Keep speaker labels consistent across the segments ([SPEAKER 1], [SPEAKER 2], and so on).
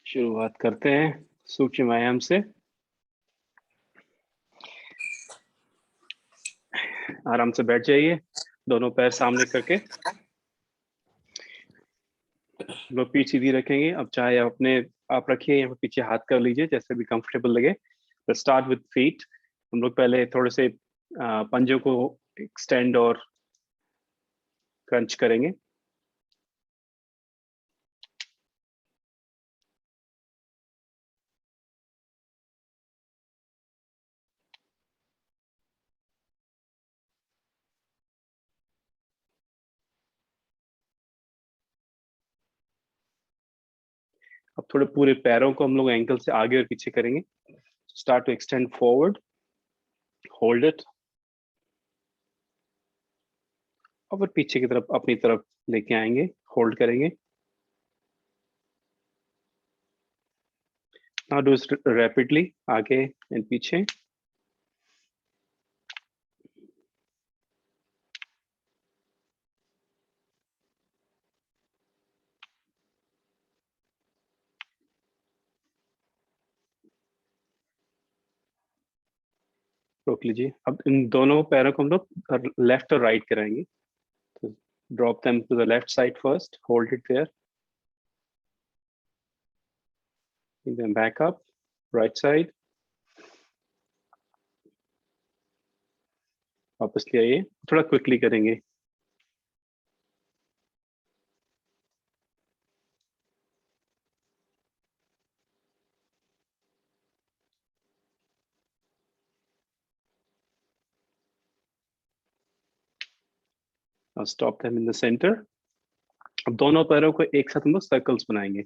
[SPEAKER 1] शुरुआत करते हैं सूक्ष्म व्यायाम से। आराम से बैठ जाइए, दोनों पैर सामने करके। लोग पीठ सीधी रखेंगे। अब चाहे आप रखिए या पीछे हाथ कर लीजिए, जैसे भी कंफर्टेबल लगे। Start with feet. हम लोग पहले थोड़े से पंजों को एक्सटेंड और क्रंच करेंगे। अब थोड़े पूरे पैरों को हम लोग एंकल से आगे और पीछे करेंगे। Start to extend forward, hold it और फिर पीछे की तरफ अपनी तरफ लेके आएंगे, होल्ड करेंगे। नाउ डू इट रैपिडली, आगे एंड पीछे। रोक लीजिए। अब इन दोनों पैरों को हम लोग लेफ्ट और राइट कराएंगे। तो drop them to the left side first, hold it there, then back up, right side, वापस ले आइए। थोड़ा क्विकली करेंगे। Stop them in the centre. अब दोनों पैरों को एक साथ हम लोग सर्कल्स बनाएंगे।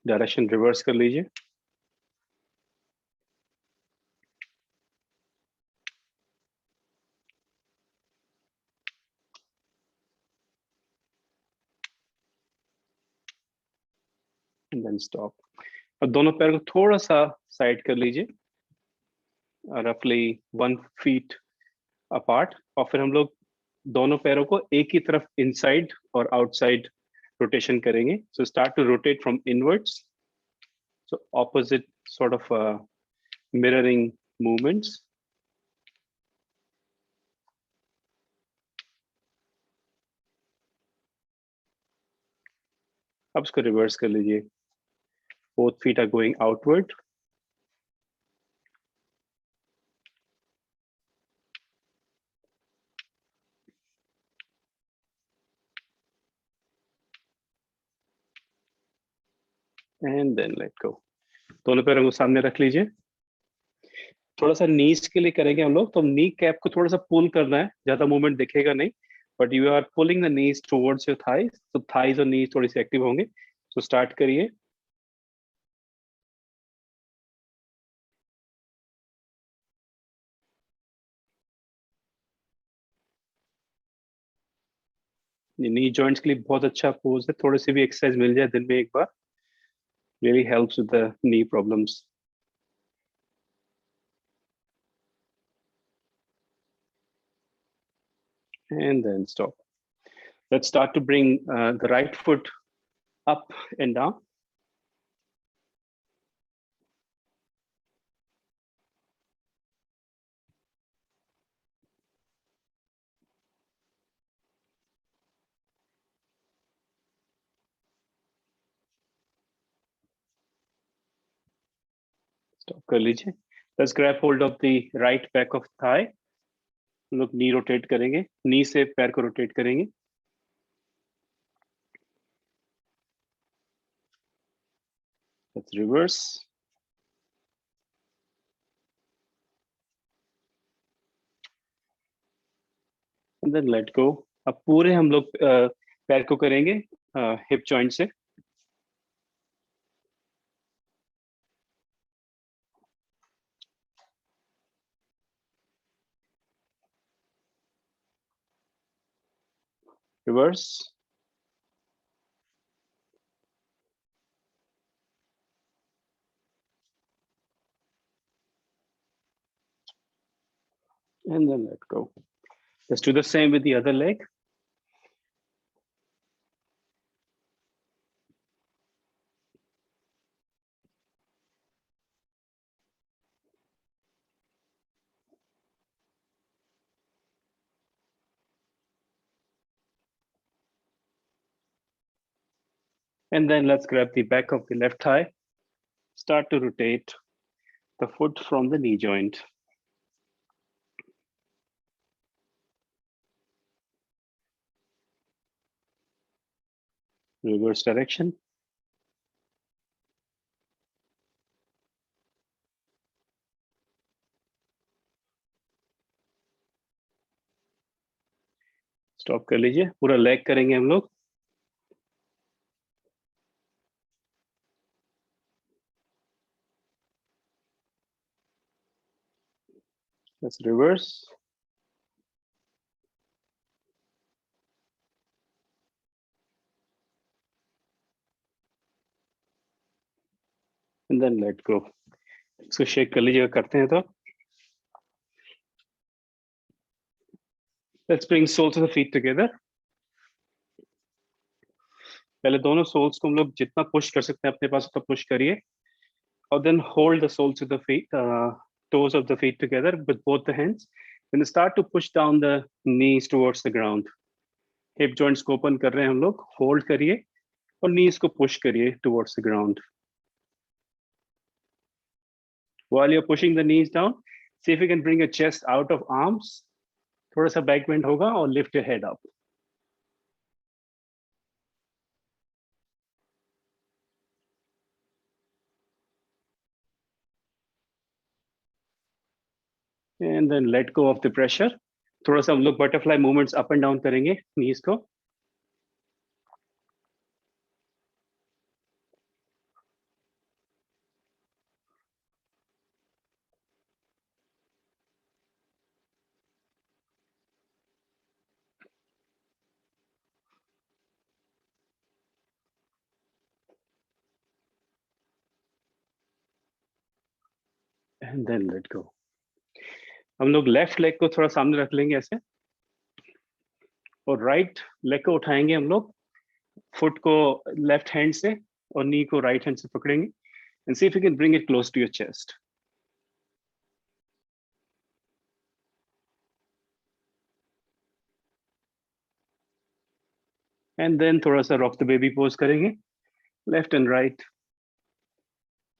[SPEAKER 1] डायरेक्शन रिवर्स कर लीजिए। Then stop. अब दोनों पैर को थोड़ा सा साइड कर लीजिए, रफली 1 फीट अपार्ट। और फिर हम लोग दोनों पैरों को एक ही तरफ इनसाइड और आउटसाइड रोटेशन करेंगे। So start to rotate from inwards, so opposite sort of mirroring movements. अब इसको रिवर्स कर लीजिए। Both feet are going outward. And then let go. दोनों पैरों को सामने रख लीजिए। थोड़ा सा नीज के लिए करेंगे हम लोग, तो नी कैप को थोड़ा सा पुल करना है, ज्यादा मूवमेंट दिखेगा नहीं, but you are pulling the knees towards your thighs, तो थाइज और नीज थोड़ी सी एक्टिव होंगे। तो स्टार्ट करिए। नी जॉइंट्स के लिए बहुत अच्छा पोज है, थोड़ी सी भी एक्सरसाइज मिल जाए दिन में एक बार, really helps with the knee problems. And then stop. Let's start to bring the right foot up and down. Stop कर लीजिए। Let's grab hold of the right back of thigh. हम लोग नी रोटेट करेंगे, नी से पैर को रोटेट करेंगे। Let's reverse and then let go. अब पूरे हम लोग पैर को करेंगे हिप जॉइंट से। Reverse and then let go. Let's do the same with the other leg. And then let's grab the back of the left thigh. Start to rotate the foot from the knee joint. Reverse direction. Stop कर लीजिए, पूरा leg करेंगे हम लोग. Let's reverse. And then let go. इसको shake कर लीजिएगा, करते हैं तो. Let's bring soles of the feet together. पहले दोनों सोल्स को हम लोग जितना पुश कर सकते हैं अपने पास उतना पुश करिए. और then hold the soles of the feet, toes of the feet together with both the hands. Then start to push down the knees towards the ground. Hip joints को open कर रहे हैं हम लोग. Hold करिए और knees को push करिए towards the ground. While you're pushing the knees down, see if you can bring your chest out of arms. थोड़ा सा back bend होगा और lift your head up. And then let go of the pressure. थोड़ा सा हम लोग butterfly movements up and down करेंगे knees को. And then let go. हम लोग लेफ्ट लेग को थोड़ा सामने रख लेंगे ऐसे, और राइट लेग को उठाएंगे हम लोग, फुट को लेफ्ट हैंड से और नी को राइट हैंड से पकड़ेंगे. And see if you can bring it close to your chest. And then थोड़ा सा रॉक द बेबी पोज करेंगे, लेफ्ट एंड राइट.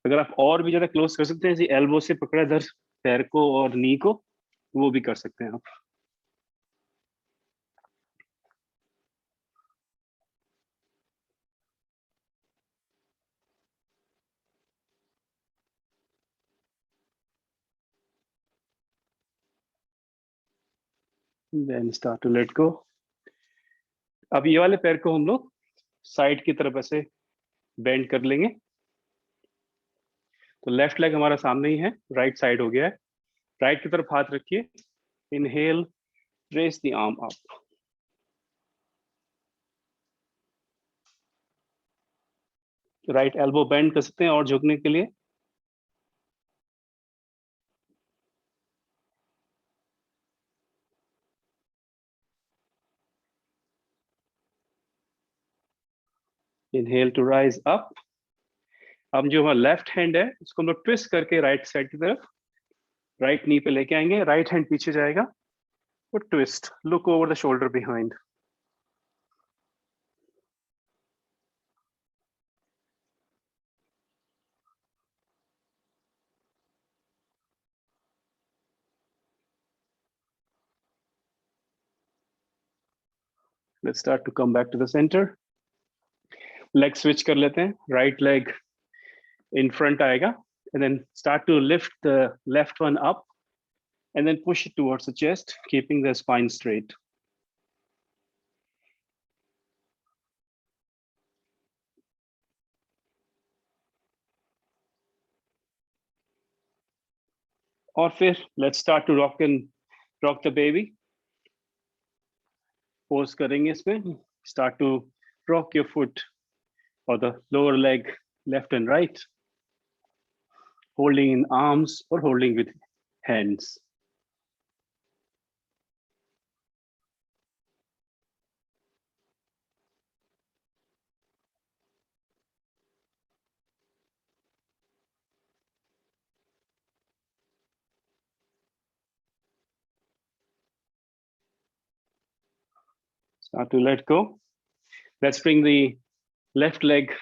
[SPEAKER 1] अगर आप और भी ज्यादा क्लोज कर सकते हैं, एल्बो से पकड़ा इधर पैर को और नी को, वो भी कर सकते हैं आप. Then start to let go. अब ये वाले पैर को हम लोग साइड की तरफ ऐसे बेंड कर लेंगे. तो लेफ्ट लेग हमारा सामने ही है, राइट साइड हो गया है. राइट की तरफ हाथ रखिए. Inhale, raise the arm up. Right elbow bend कर सकते हैं और झुकने के लिए. Inhale to rise up. अब जो हमारा लेफ्ट हैंड है उसको हम लोग ट्विस्ट करके राइट साइड की तरफ राइट नी पे लेके आएंगे. राइट हैंड पीछे जाएगा और twist, look over the shoulder behind. Let's start to come back to the centre. Leg switch कर लेते हैं. राइट लेग इन फ्रंट आएगा, and then start to lift the left one up and then push it towards the chest, keeping the spine straight. और फिर let's start to rock the baby. Pose करेंगे इसमें. Start to rock your foot or the lower leg left and right, holding in arms or holding with hands. Start to let go. Let's bring the left leg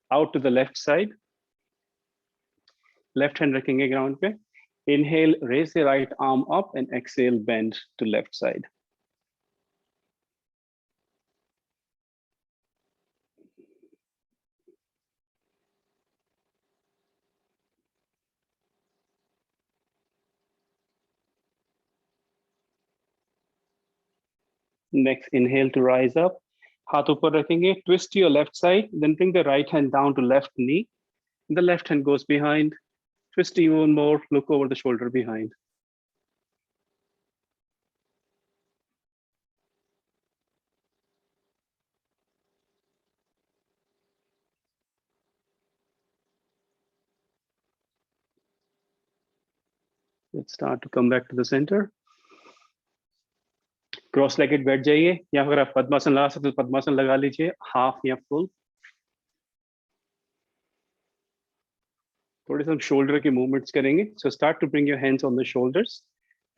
[SPEAKER 1] out to the left side. Left hand रखेंगे ground पे. Inhale, raise the right arm up and exhale, bend to left side. Next, inhale to rise up. हाथ ऊपर रखेंगे. Twist to your left side, then bring the right hand down to left knee. The left hand goes behind. Twist even more, look over the shoulder behind. Let's start to come back to the center. Cross legged बैठ जाइए, या अगर आप पद्मासन लगा सकते तो पद्मासन लगा लीजिए, हाफ या फुल. थोड़े से हम शोल्डर के मूवमेंट्स करेंगे. So start to bring your hands on the shoulders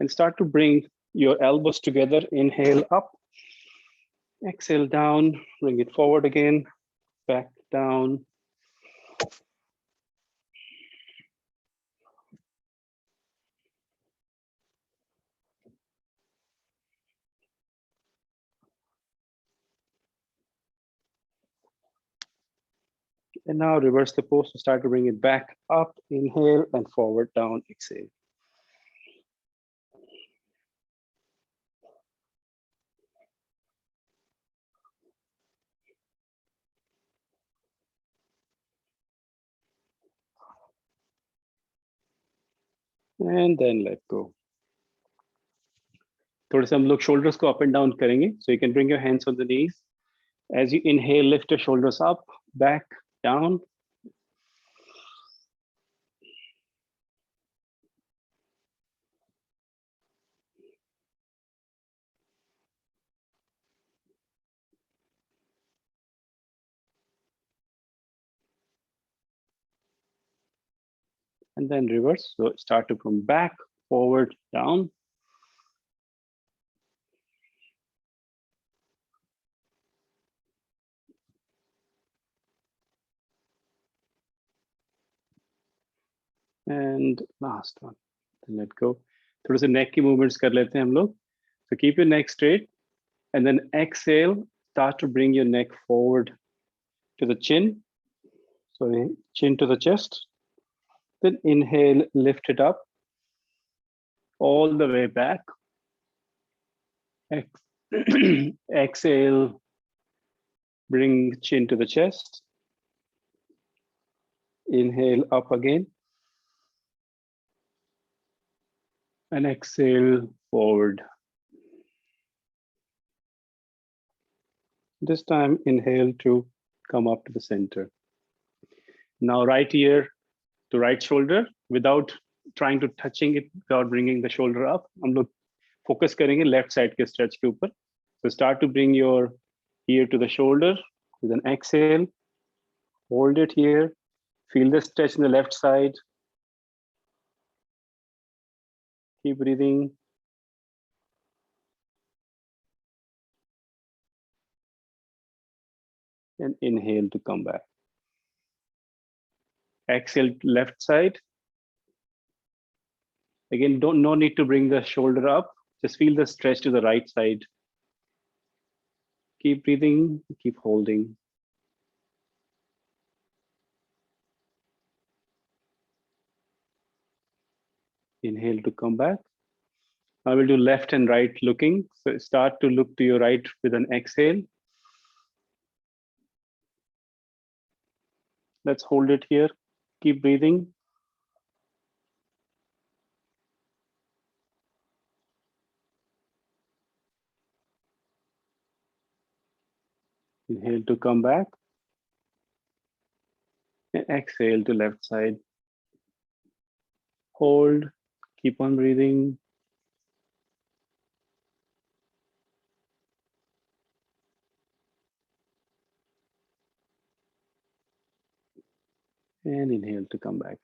[SPEAKER 1] and start to bring your elbows together. Inhale up, exhale down, bring it forward again, back down. And now reverse the pose. Start to bring it back up, inhale, and forward, down, exhale. And then let go. थोड़े से हम लोग shoulders को up and down करेंगे. So you can bring your hands on the knees. As you inhale, lift your shoulders up, back, down. And then reverse. So start to come back, forward, down. And last one. Then let go. थोड़े से neck की movements कर लेते हैं हम लोग. So keep your neck straight. And then exhale, start to bring your neck forward to the chin. Sorry, chin to the chest. Then inhale, lift it up all the way back. Exhale, bring chin to the chest. Inhale up again. And exhale forward. This time, inhale to come up to the center. Now right ear to right shoulder without trying to touching it, without bringing the shoulder up. हम लोग focus करेंगे left side के stretch के ऊपर. So start to bring your ear to the shoulder with an exhale. Hold it here. Feel the stretch in the left side. Keep breathing. And inhale to come back. Exhale left side. Again, no need to bring the shoulder up. Just feel the stretch to the right side. Keep breathing, keep holding. Inhale to come back. I will do left and right looking. So start to look to your right with an exhale. Let's hold it here. Keep breathing. Inhale to come back. And exhale to left side. Hold, keep on breathing. And inhale to come back.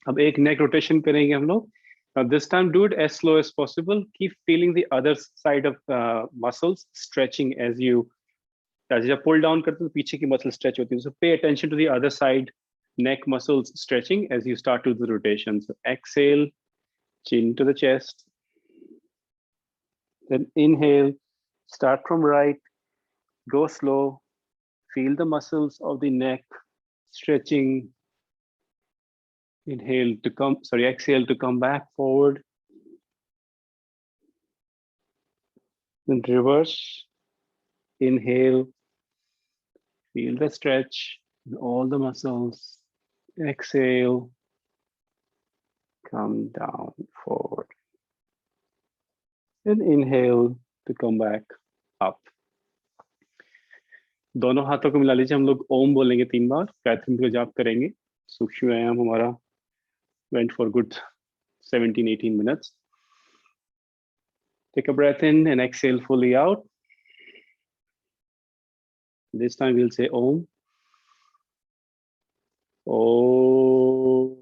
[SPEAKER 1] अब एक neck rotation करेंगे हम लोग. Now this time, do it as slow as possible. Keep feeling the other side of muscles stretching as you pull down करते हो तो पीछे की muscle stretch होती है. So pay attention to the other side neck muscles stretching as you start to do the rotation. So exhale, chin to the chest. Then inhale, start from right, go slow, feel the muscles of the neck stretching. Exhale to come back forward. Then reverse, inhale, feel the stretch in all the muscles. Exhale, come down forward. And inhale to come back up. दोनों हाथों को मिला लीजिए. हम लोग ओम बोलेंगे 3 बार. गायत्री मंत्र जाप करेंगे. सूक्ष्म व्यायाम हमारा went for good 17-18 minutes. Take a breath in and exhale fully out. This time we'll say Om. Om.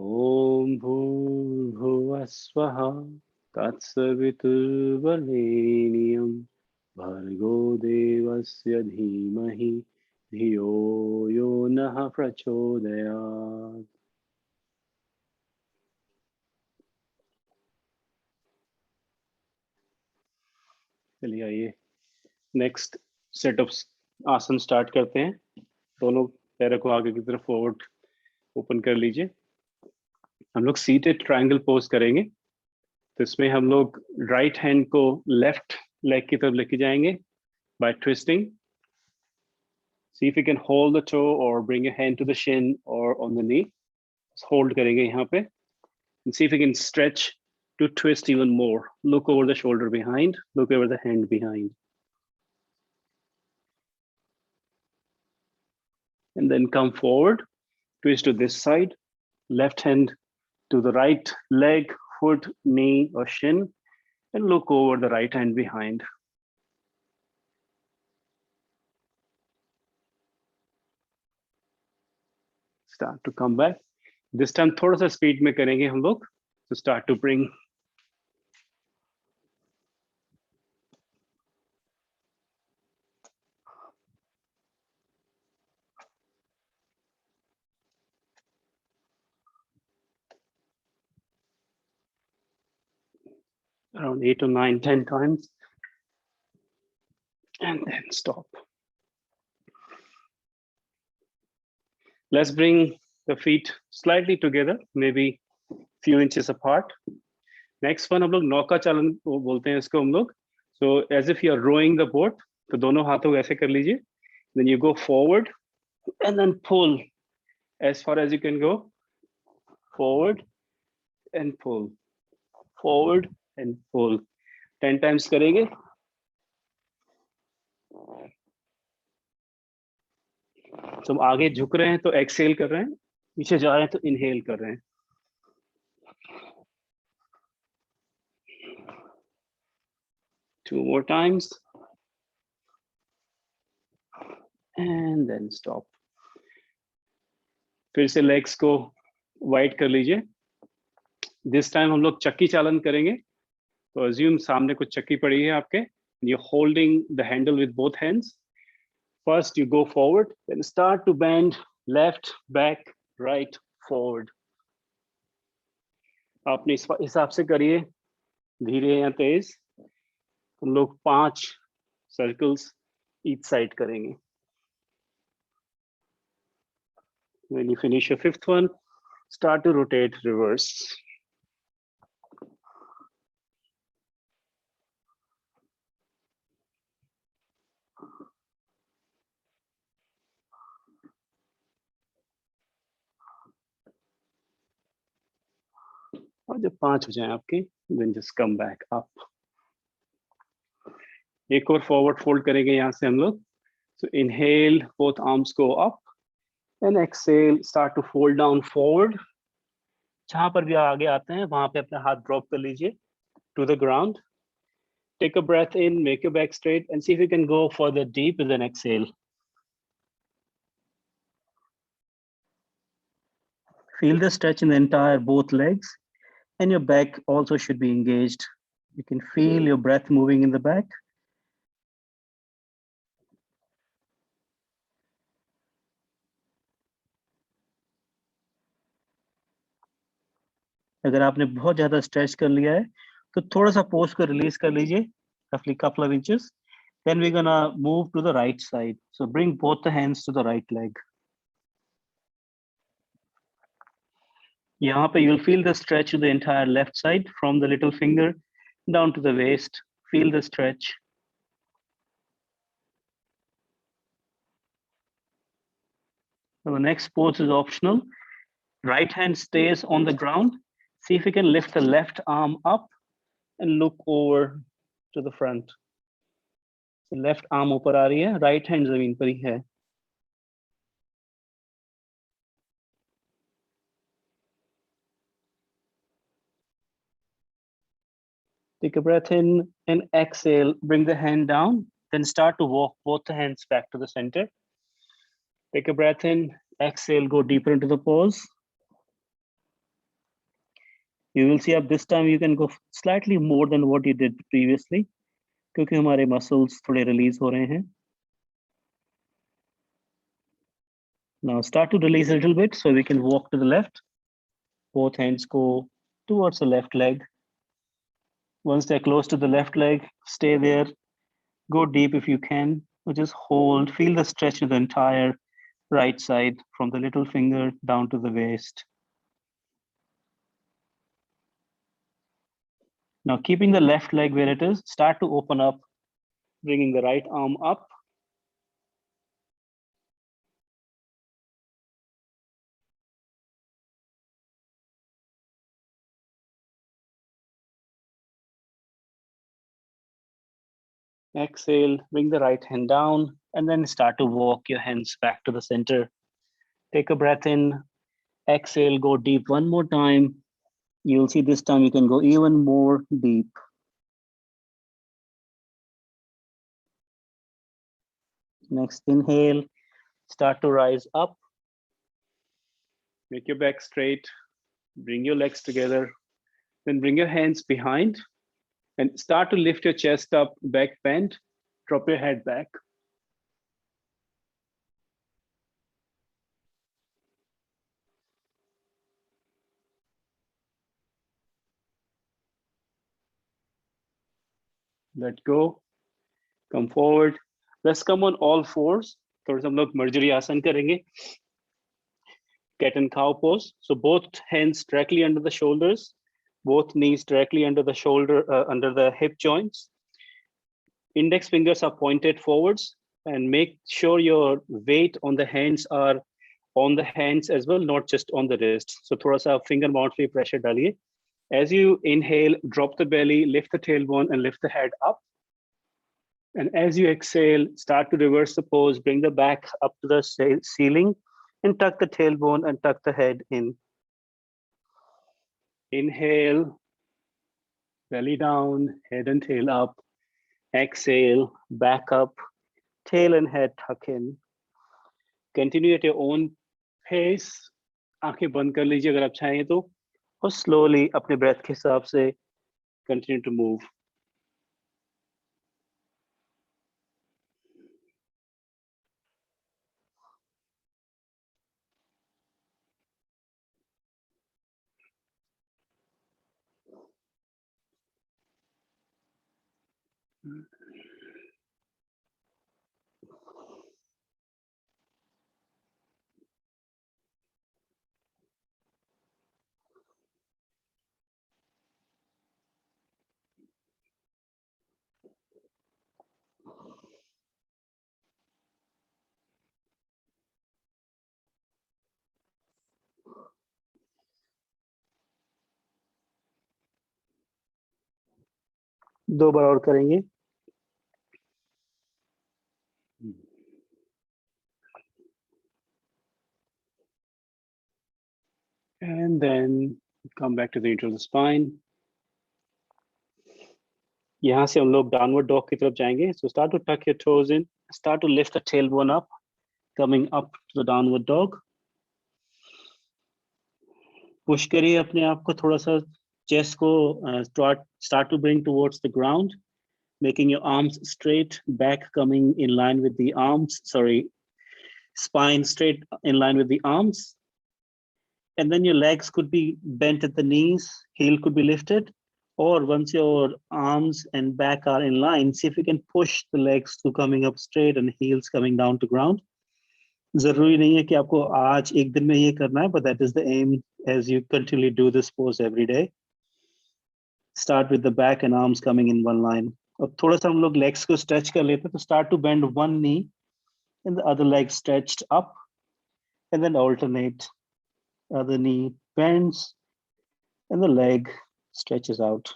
[SPEAKER 1] Om Bhurvasvaha Tatsaviturvareniyam Bhargo Devasya Dhimahi Dhiyo Yo Naha Prachodayat. चलिए आइए नेक्स्ट सेट ऑफ आसन start करते हैं. दोनों पैरों को आगे की तरफ फॉरवर्ड ओपन कर लीजिए. हम लोग सीटेड ट्रायंगल पोज करेंगे. तो इसमें हम लोग राइट हैंड को लेफ्ट लेग की तरफ लेके जाएंगे by twisting. See if you can hold the toe or bring your hand to the shin or on the knee. Hold करेंगे यहाँ पे. And see if you can stretch to twist even more. Look over the shoulder behind. Look over the hand behind. And then come forward. Twist to this side. Left hand to the right leg, foot, knee, or shin. And look over the right hand behind. Start to come back. This time थोड़ा सा speed में करेंगे हम लोग. So start to bring around 8 or 9, 10 times. And then stop. Let's bring the feet slightly together, maybe few inches apart. Next one हम लोग नौका चालन बोलते हैं इसको हम लोग. So as if you are rowing the boat, तो दोनों हाथों को ऐसे कर लीजिए. Then you go forward and then pull as far as you can go. Forward and pull. Forward and pull. 10 times करेंगे. तो हम आगे झुक रहे हैं तो एक्सेल कर रहे हैं. पीछे जा रहे हैं तो इनहेल कर रहे हैं. Two more times. And then stop. फिर से legs को wide कर लीजिए. This time हम लोग चक्की चालन करेंगे. तो assume सामने कुछ चक्की पड़ी है आपके. You're holding the handle with both hands. First you go forward, then start to bend left, back, right, forward. आपने इस हिसाब से करिए, धीरे या तेज। हम लोग 5 सर्कल्स ईच साइड करेंगे। When you finish your fifth one, start to rotate reverse. और जब 5 हो जाए आपके, then just come back up. एक और फॉरवर्ड फोल्ड करेंगे यहाँ से हम लोग। So inhale, both arms go up, and exhale, start to fold down forward. जहां पर भी आगे आते हैं वहां पे अपना हाथ ड्रॉप कर लीजिए to the ground. Take a breath in, make your back straight, and see if you can go further deep and then exhale. Feel the stretch in the entire both legs, and your back also should be engaged. You can feel your breath moving in the back. अगर आपने बहुत ज्यादा stretch कर लिया है तो थोड़ा सा पोज को रिलीज कर लीजिए, roughly couple of inches. Then we're gonna move to the right side. So bring both the hands to the right leg. यहाँ पे you'll feel the stretch to the entire left side from the little finger down to the waist. Feel the stretch. So the next pose is optional. Right hand stays on the ground. See if you can lift the left arm up and look over to the front. So left arm ऊपर आ रही है, right hand जमीन पर ही है. Take a breath in and exhale. Bring the hand down. Then start to walk both the hands back to the center. Take a breath in, exhale, go deeper into the pose. You will see up this time you can go slightly more than what you did previously क्योंकि हमारे muscles थोड़े release हो रहे हैं. Now start to release a little bit so we can walk to the left. Both hands go towards the left leg. Once they're close to the left leg, stay there. Go deep if you can, or just hold. Feel the stretch of the entire right side from the little finger down to the waist. Now keeping the left leg where it is, start to open up, bringing the right arm up. Exhale, bring the right hand down, and then start to walk your hands back to the center. Take a breath in, exhale, go deep one more time. You'll see this time you can go even more deep. Next inhale, start to rise up. Make your back straight, bring your legs together, then bring your hands behind and start to lift your chest up, back bend, drop your head back. Let go, come forward. Let's come on all fours. थोड़ा सा हम लोग मर्जरी आसन करेंगे. Cat and cow pose. So both hands directly under the shoulders, both knees directly under the under the hip joints. Index fingers are pointed forwards, and make sure your weight on the hands are on the hands as well, not just on the wrist. So थोड़ा सा finger mount पे pressure डालिए. As you inhale, drop the belly, lift the tailbone, and lift the head up. And as you exhale, start to reverse the pose, bring the back up to the ceiling, and tuck the tailbone and tuck the head in. Inhale, belly down, head and tail up. Exhale, back up, tail and head tuck in. Continue at your own pace. आंखें बंद कर लीजिए अगर आप चाहें तो, और slowly अपने breath के हिसाब से continue to move. 2 बार और करेंगे। And then come back to the neutral spine. यहाँ से हम लोग डाउनवर्ड डॉग की तरफ जाएंगे. So start to tuck your toes in. Start to lift the tailbone up, coming up to the downward dog. Push करिए अपने आप को थोड़ा सा, chest को start to bring towards the ground, making your arms straight, back coming in line with the arms. Sorry, spine straight in line with the arms. And then your legs could be bent at the knees, heel could be lifted. Or once your arms and back are in line, see if you can push the legs to coming up straight and heels coming down to ground. जरूरी नहीं है कि आपको आज एक दिन में ये करना है, but that is the aim as you continually do this pose every day. Start with the back and arms coming in one line. अब थोड़ा सा हम लोग legs को stretch कर लेते हैं, तो start to bend one knee and the other leg stretched up, and then alternate. Other knee bends and the leg stretches out.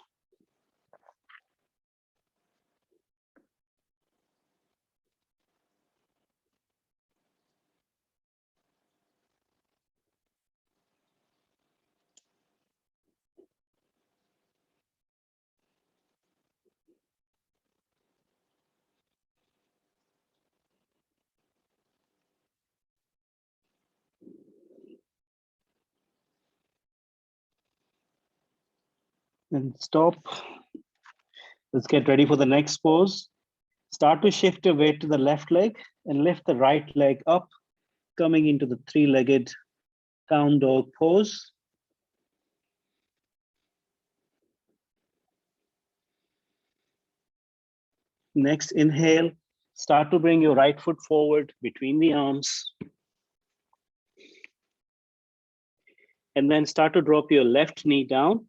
[SPEAKER 1] And stop. Let's get ready for the next pose. Start to shift your weight to the left leg and lift the right leg up, coming into the 3-legged down dog pose. Next, inhale. Start to bring your right foot forward between the arms. And then start to drop your left knee down.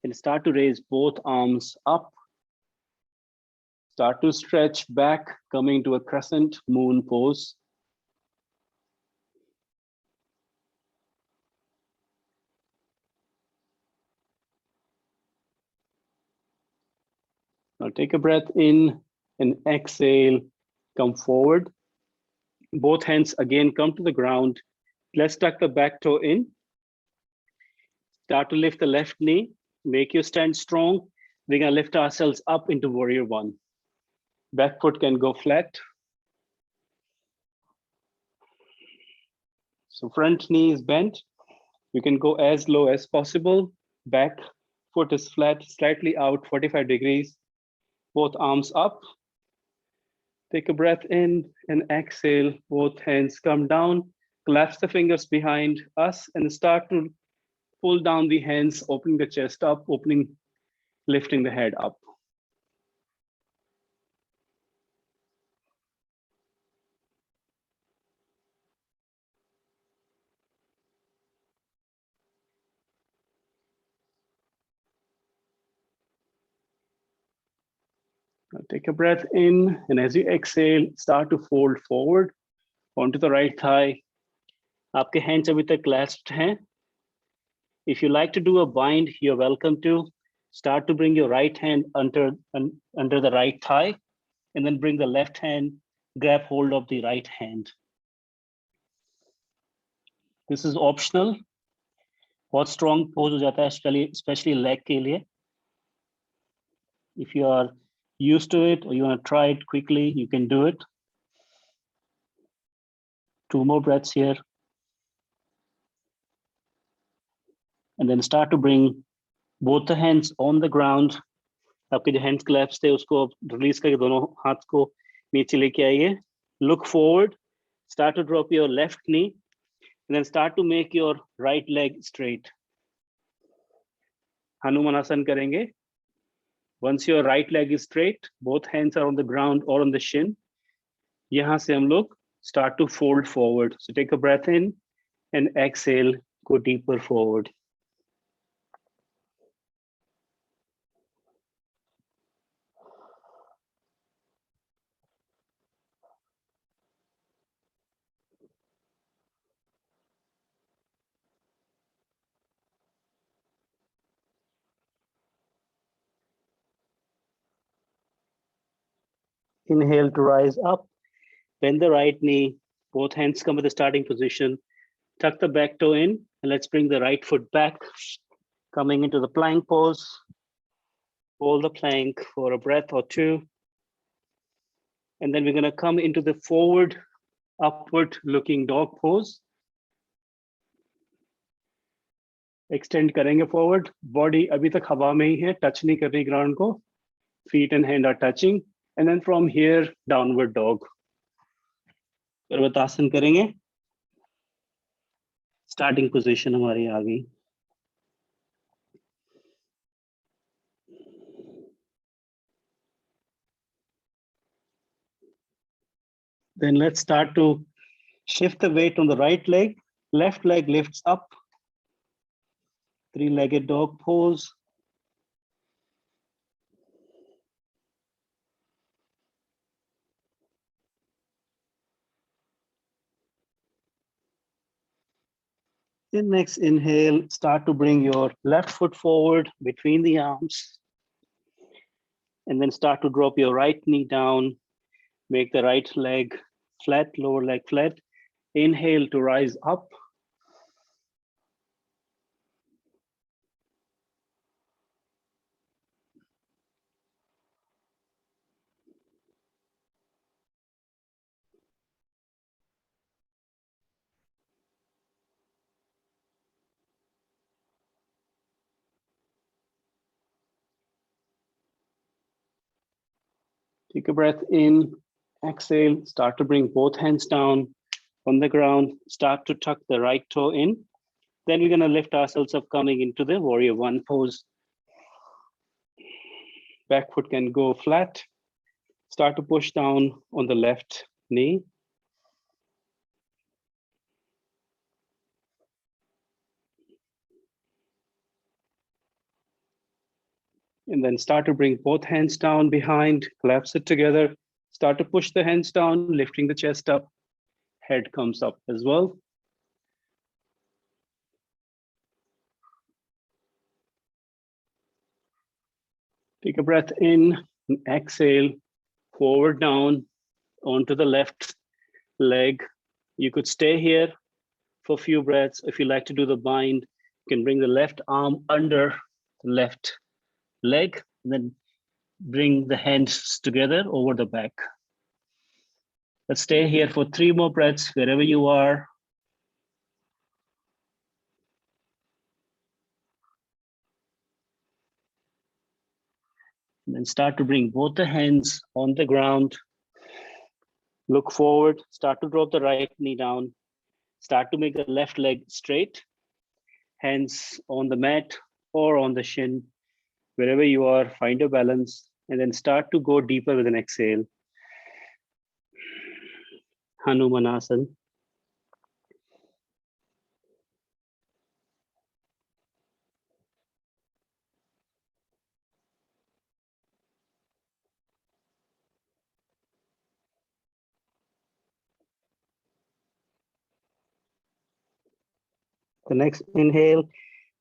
[SPEAKER 1] And start to raise both arms up. Start to stretch back, coming to a crescent moon pose. Now take a breath in and exhale, come forward. Both hands again come to the ground. Let's tuck the back toe in. Start to lift the left knee, make your stand strong. We're gonna lift ourselves up into warrior one. Back foot can go flat. So front knee is bent. You can go as low as possible. Back foot is flat, slightly out, 45 degrees. Both arms up. Take a breath in and exhale. Both hands come down. Collapse the fingers behind us and start to pull down the hands, opening the chest up, lifting the head up. Now take a breath in, and as you exhale, start to fold forward onto the right thigh. आपके hands अभी तक clasped हैं. If you like to do a bind, you're welcome to. Start to bring your right hand under the right thigh, and then bring the left hand, grab hold of the right hand. This is optional. बहुत strong pose हो जाता है, especially leg के लिए. If you are used to it or you want to try it quickly, you can do it. 2 more breaths here. And then start to bring both the hands on the ground. आपके जो hands collapsed थे उसको release करके दोनों हाथ को नीचे लेके आइए. Look forward. Start to drop your left knee. And then start to make your right leg straight. Hanumanasana करेंगे. Once your right leg is straight, both hands are on the ground or on the shin. यहाँ से हम लोग start to fold forward. So take a breath in and exhale, go deeper forward. Inhale to rise up. Bend the right knee. Both hands come to the starting position. Tuck the back toe in, and let's bring the right foot back. Coming into the plank pose. Hold the plank for a breath or two. And then we're going to come into the forward, upward looking dog pose. Extend करेंगे forward. Body अभी तक हवा में ही है, touch नहीं कर रही ground को. Feet and hand are touching. And then from here, downward dog. पर्वतासन करेंगे. Starting position हमारी आ गई. Then let's start to shift the weight on the right leg. Left leg lifts up. Three-legged dog pose. Then next inhale, start to bring your left foot forward between the arms. And then start to drop your right knee down. Make the right leg flat, lower leg flat. Inhale to rise up. Take a breath in, exhale, start to bring both hands down on the ground, start to tuck the right toe in. Then we're gonna lift ourselves up coming into the warrior one pose. Back foot can go flat. Start to push down on the left knee. And then start to bring both hands down behind, collapse it together. Start to push the hands down, lifting the chest up. Head comes up as well. Take a breath in, and exhale, forward down onto the left leg. You could stay here for a few breaths. If you like to do the bind, you can bring the left arm under the left leg, and then bring the hands together over the back. Let's stay here for 3 more breaths, wherever you are. And then start to bring both the hands on the ground. Look forward, start to drop the right knee down. Start to make the left leg straight. Hands on the mat or on the shin. Wherever you are, find your balance. And then start to go deeper with an exhale. Hanumanasana. The next inhale,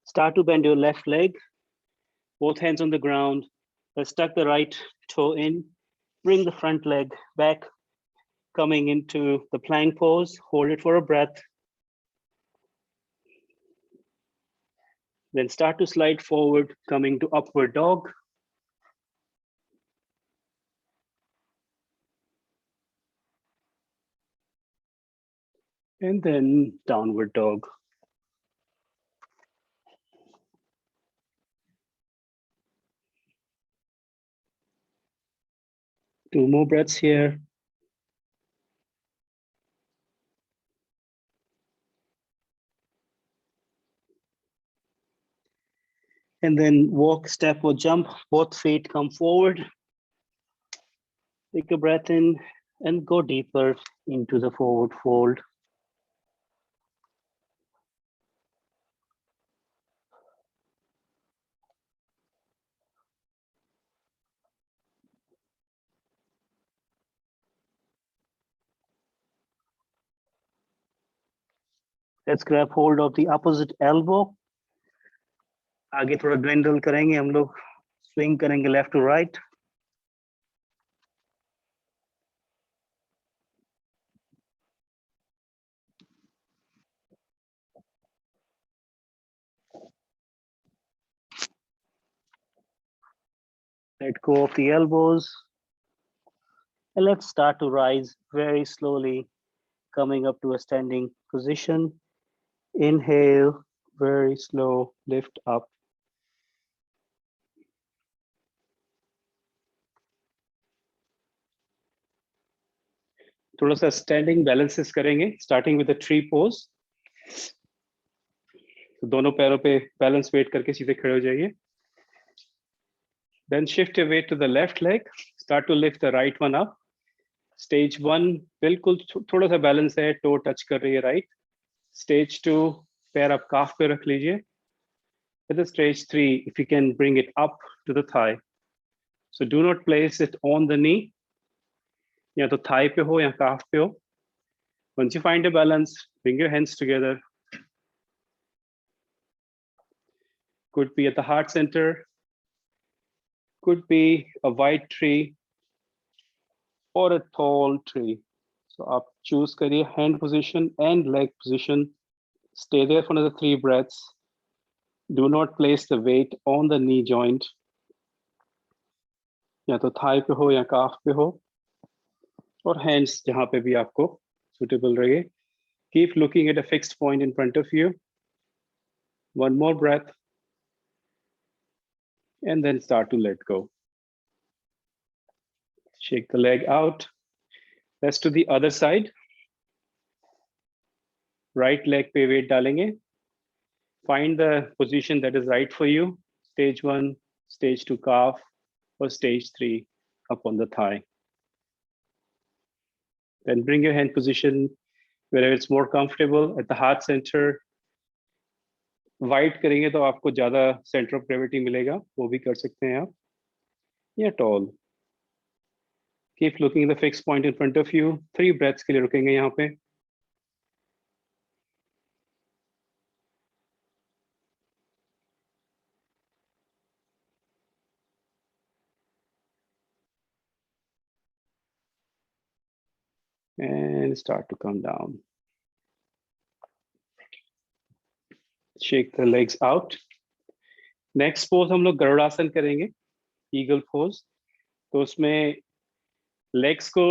[SPEAKER 1] start to bend your left leg, both hands on the ground. Let's tuck the right toe in, bring the front leg back, coming into the plank pose, hold it for a breath. Then start to slide forward, coming to upward dog. And then downward dog. Two more breaths here. And then walk, step, or jump. Both feet come forward. Take a breath in and go deeper into the forward fold. Let's grab hold of the opposite elbow. आगे थोड़ा dwindle करेंगे हम लोग. Swing करेंगे left to right. Let go of the elbows. And let's start to rise very slowly, coming up to a standing position. Inhale, very slow, lift up. थोड़ा सा standing balances करेंगे, starting with the tree pose. तो दोनों पैरों पे balance weight करके सीधे खड़े हो जाइए. Then shift your weight to the left leg. Start to lift the right one up. Stage 1 बिल्कुल थोड़ा सा balance है, toe touch कर रही है right. Stage 2 पैर आप calf पे रख लीजिए. With the stage 3, if you can bring it up to the thigh. So do not place it on the knee. या तो thigh पे हो या calf पे हो. Once you find a balance, bring your hands together. Could be at the heart center. Could be a wide tree or a tall tree. So आप choose करिए hand position and leg position. Stay there for another 3 breaths. Do not place the weight on the knee joint. या तो thigh पे हो या calf पे हो. और hands जहाँ पे भी आपको suitable रहे. Keep looking at a fixed point in front of you. One more breath. And then start to let go. Shake the leg out. Let's do the other side. Right leg पे weight डालेंगे. Find the position that is right for you. Stage 1, stage 2 calf, or stage 3 up on the thigh. Then bring your hand position wherever it's more comfortable at the heart center. Wide करेंगे तो आपको ज़्यादा center of gravity मिलेगा, वो भी कर सकते हैं आप. या tall. Keep looking at the fixed point in front of you. 3 breaths के लिए रुकेंगे यहाँ पे. And start to come down. Shake the legs out. Next pose हम लोग गरुड़ासन करेंगे, eagle pose. तो उसमें legs को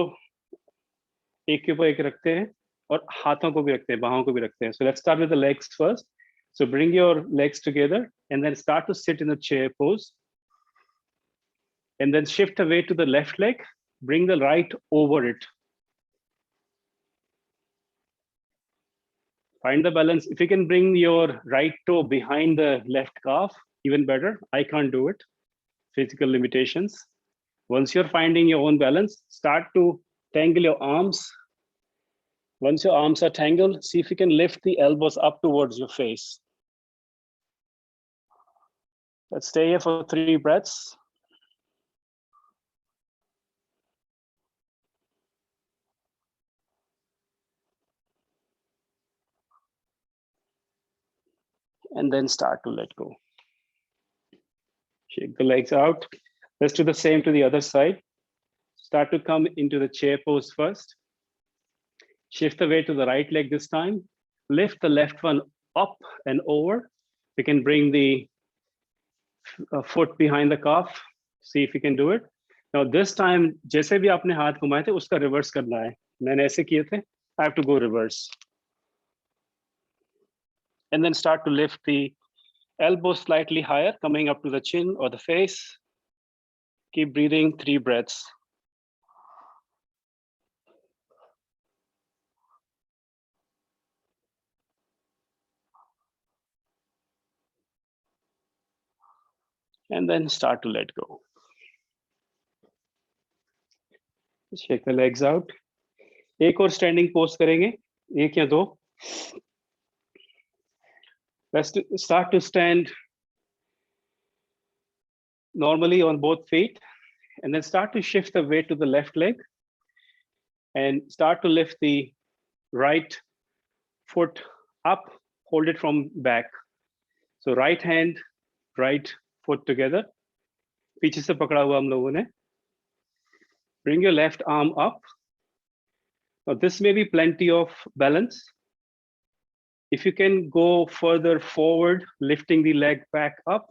[SPEAKER 1] एक के ऊपर एक रखते हैं और हाथों को भी रखते हैं, बाहों को भी रखते हैं. So let's start with the legs first. So bring your legs together and then start to sit in the chair pose. And then shift the weight to the left leg. Bring the right over it. Find the balance. If you can bring your right toe behind the left calf, even better. I can't do it. Physical limitations. Once you're finding your own balance, start to tangle your arms. Once your arms are tangled, see if you can lift the elbows up towards your face. Let's stay here for 3 breaths. And then start to let go. Shake the legs out. Let's do the same to the other side. Start to come into the chair pose first. Shift the weight to the right leg this time. Lift the left one up and over. You can bring the foot behind the calf. See if you can do it. Now this time, जैसे भी आपने हाथ घुमाए थे, उसका reverse करना है. मैंने ऐसे किए थे. I have to go reverse. And then start to lift the elbows slightly higher, coming up to the chin or the face. Keep breathing, 3 breaths. and then start to let go. Shake the legs out. एक और standing pose करेंगे, एक या दो. Let's start to stand normally on both feet, and then start to shift the weight to the left leg, and start to lift the right foot up, hold it from back. So right hand, right foot together. पीछे से पकड़ा हुआ हम लोगों ने. Bring your left arm up. Now this may be plenty of balance. If you can go further forward, lifting the leg back up,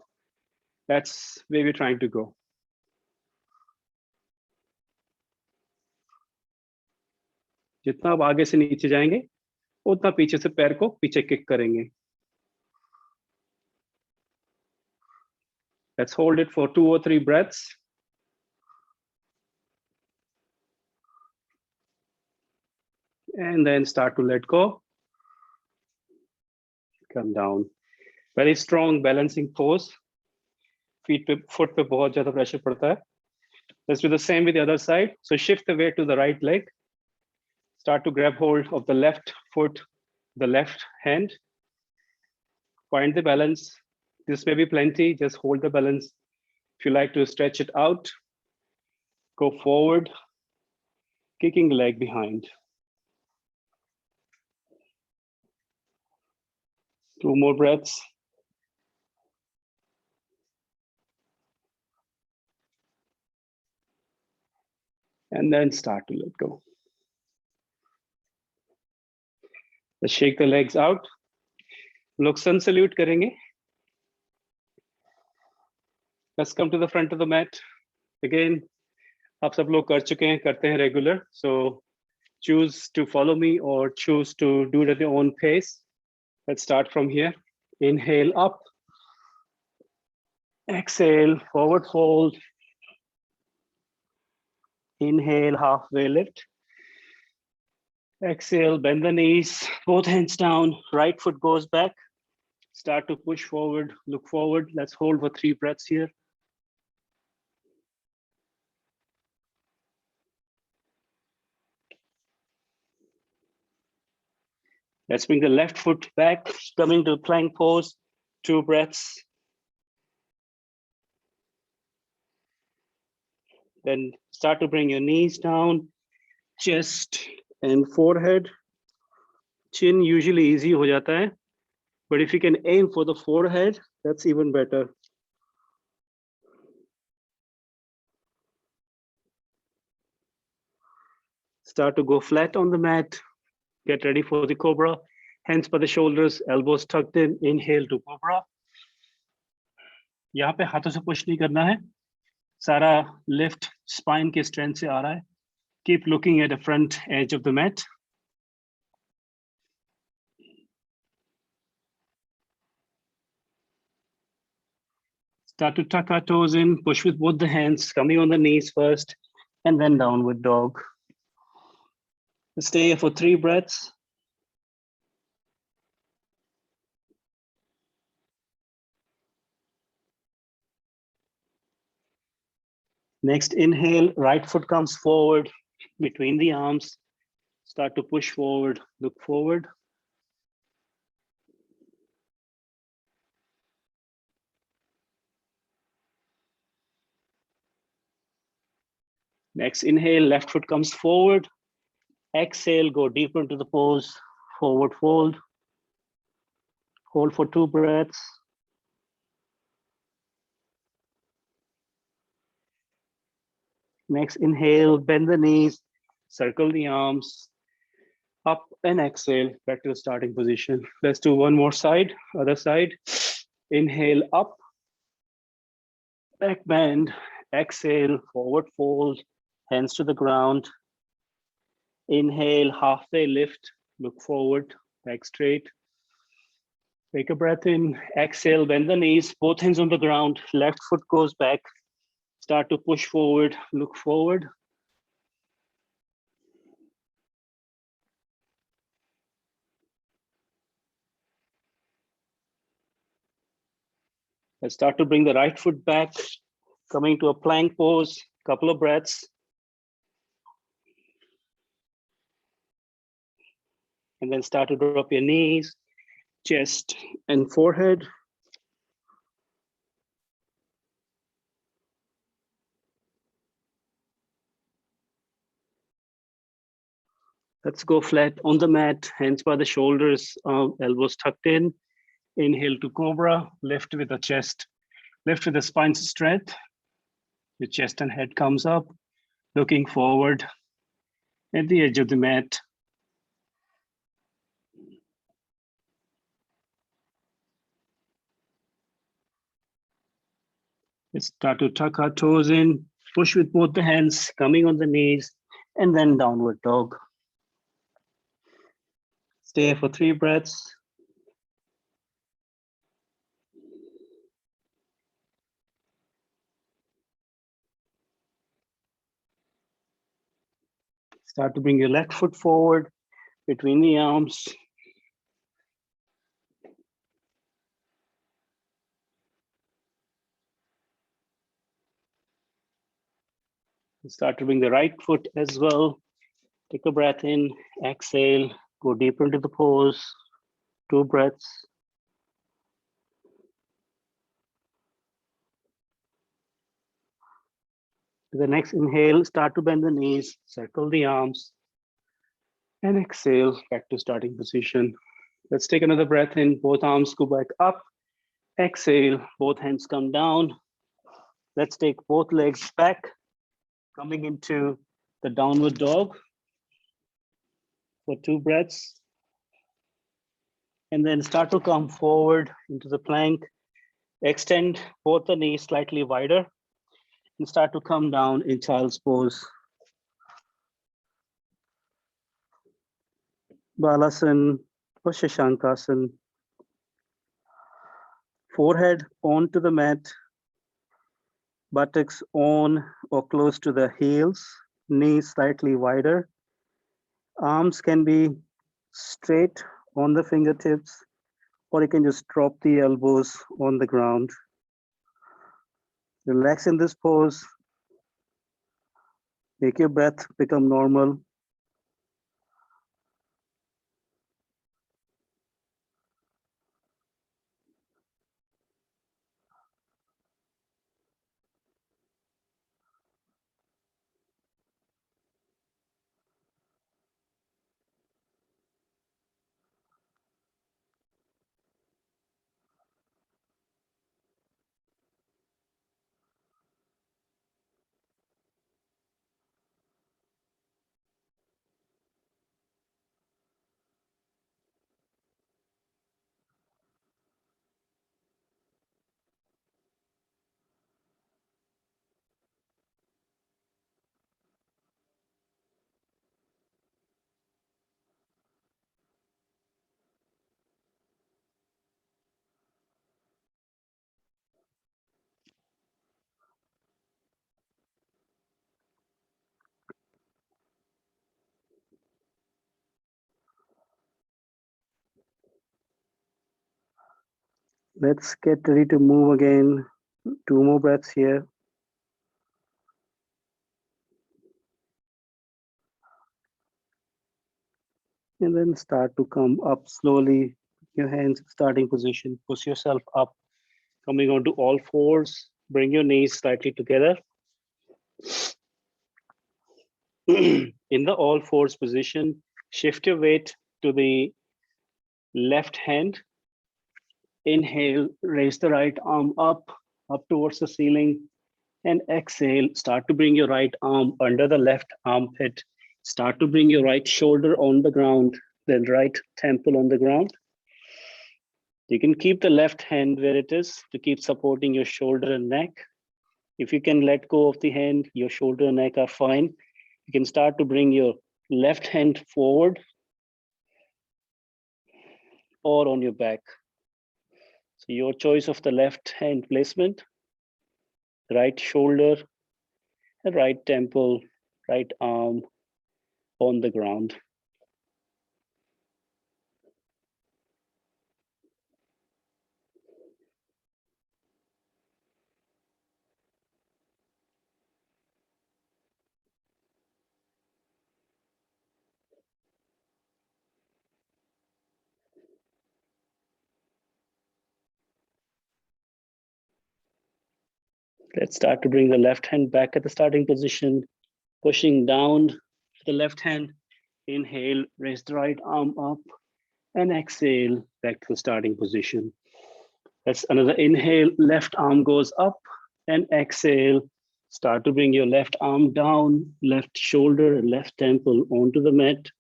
[SPEAKER 1] that's where we're trying to go. जितना आप आगे से नीचे जाएंगे, उतना पीछे से पैर को पीछे किक करेंगे. Let's hold it for 2 or 3 breaths. And then start to let go. Come down. Very strong balancing pose. Foot पे बहुत ज़्यादा pressure पड़ता है. Let's do the same with the other side. So shift the weight to the right leg. Start to grab hold of the left foot, the left hand. Find the balance. This may be plenty. Just hold the balance. If you like to stretch it out, go forward, kicking the leg behind. 2 more breaths. And then start to let go. Let's shake the legs out. लोग sun salute करेंगे. Let's come to the front of the mat. Again, आप सब लोग कर चुके हैं, करते हैं regular. So choose to follow me or choose to do it at your own pace. Let's start from here. Inhale up. Exhale, forward fold. Inhale, halfway lift. Exhale, bend the knees, both hands down, right foot goes back. Start to push forward, look forward. Let's hold for 3 breaths here. Let's bring the left foot back, coming to plank pose, 2 breaths. Then start to bring your knees down, chest and forehead. Chin usually easy ho jata hai, but if you can aim for the forehead, that's even better. Start to go flat on the mat. Get ready for the cobra. Hands by the shoulders, elbows tucked in. Inhale to cobra. यहाँ पे हाथों से push नहीं करना है. सारा lift spine के strength से आ रहा है. Keep looking at the front edge of the mat. Start to tuck our toes in, push with both the hands, coming on the knees first, and then downward dog. Stay here for 3 breaths. Next inhale, right foot comes forward between the arms. Start to push forward, look forward. Next inhale, left foot comes forward. Exhale, go deeper into the pose, forward fold. Hold for 2 breaths. Next inhale, bend the knees, circle the arms, up and exhale, back to the starting position. Let's do one more side, other side. Inhale up, back bend, exhale, forward fold, hands to the ground. Inhale, halfway lift, look forward, back straight. Take a breath in, exhale, bend the knees, both hands on the ground, left foot goes back. Start to push forward, look forward. I start to bring the right foot back, coming to a plank pose, couple of breaths. And then start to drop your knees, chest, and forehead. Let's go flat on the mat, hands by the shoulders, elbows tucked in. Inhale to cobra, lift with the chest, lift with the spine strength. Your chest and head comes up, looking forward at the edge of the mat. Let's start to tuck our toes in, push with both the hands, coming on the knees, and then downward dog. Stay for 3 breaths. Start to bring your left foot forward between the arms. Start to bring the right foot as well. Take a breath in, exhale, go deeper into the pose. 2 breaths. The next inhale, start to bend the knees, circle the arms, and exhale back to starting position. Let's take another breath in, both arms go back up. Exhale, both hands come down. Let's take both legs back, coming into the downward dog for 2 breaths. And then start to come forward into the plank. Extend both the knees slightly wider and start to come down in child's pose. Balasana or Shashankasana. Forehead onto the mat, buttocks on or close to the heels, knees slightly wider. Arms can be straight on the fingertips, or you can just drop the elbows on the ground. Relax in this pose. Make your breath become normal. Let's get ready to move again. 2 more breaths here. And then start to come up slowly. Your hands starting position. Push yourself up, coming onto all fours. Bring your knees slightly together. In the all fours position, shift your weight to the left hand. Inhale, raise the right arm up towards the ceiling. And exhale, start to bring your right arm under the left armpit. Start to bring your right shoulder on the ground, then right temple on the ground. You can keep the left hand where it is to keep supporting your shoulder and neck. If you can let go of the hand, your shoulder and neck are fine. You can start to bring your left hand forward or on your back. So your choice of the left hand placement, right shoulder, right temple, right arm on the ground.
[SPEAKER 2] Let's start to bring the left hand back at the starting position, pushing down the left hand. Inhale, raise the right arm up, and exhale back to the starting position. That's another inhale, left arm goes up, and exhale, start to bring your left arm down, left shoulder and left temple onto the mat.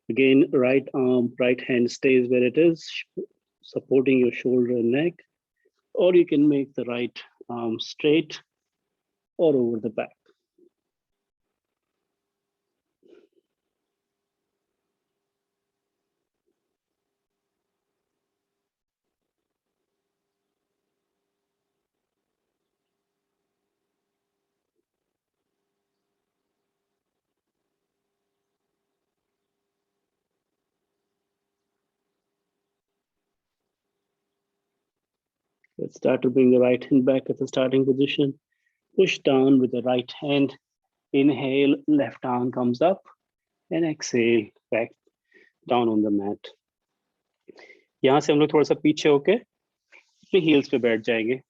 [SPEAKER 2] Again, right arm, right hand stays where it is, supporting your shoulder and neck, or you can make the right arm straight or over the back. Let's start to bring the right hand back at the starting position. Push down with the right hand. Inhale, left arm comes up, and exhale back down on the mat. यहाँ से हम लोग थोड़ा सा पीछे होके अपनी heels पे बैठ जाएंगे.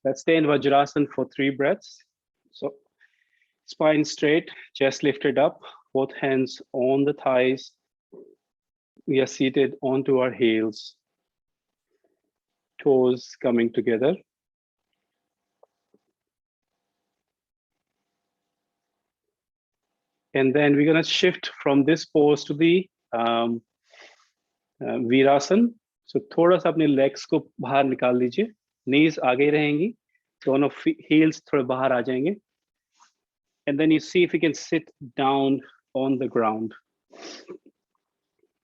[SPEAKER 2] Let's stay in Vajrasana for 3 breaths. So spine straight, chest lifted up, both hands on the thighs. We are seated onto our heels, toes coming together. And then we're going to shift from this pose to the Virasana. So थोड़ा सा अपने legs को बाहर निकाल लीजिए. Knees आगे रहेंगी, दोनों heels थोड़े बाहर आ जाएंगे. And then you see if you can sit down on the ground.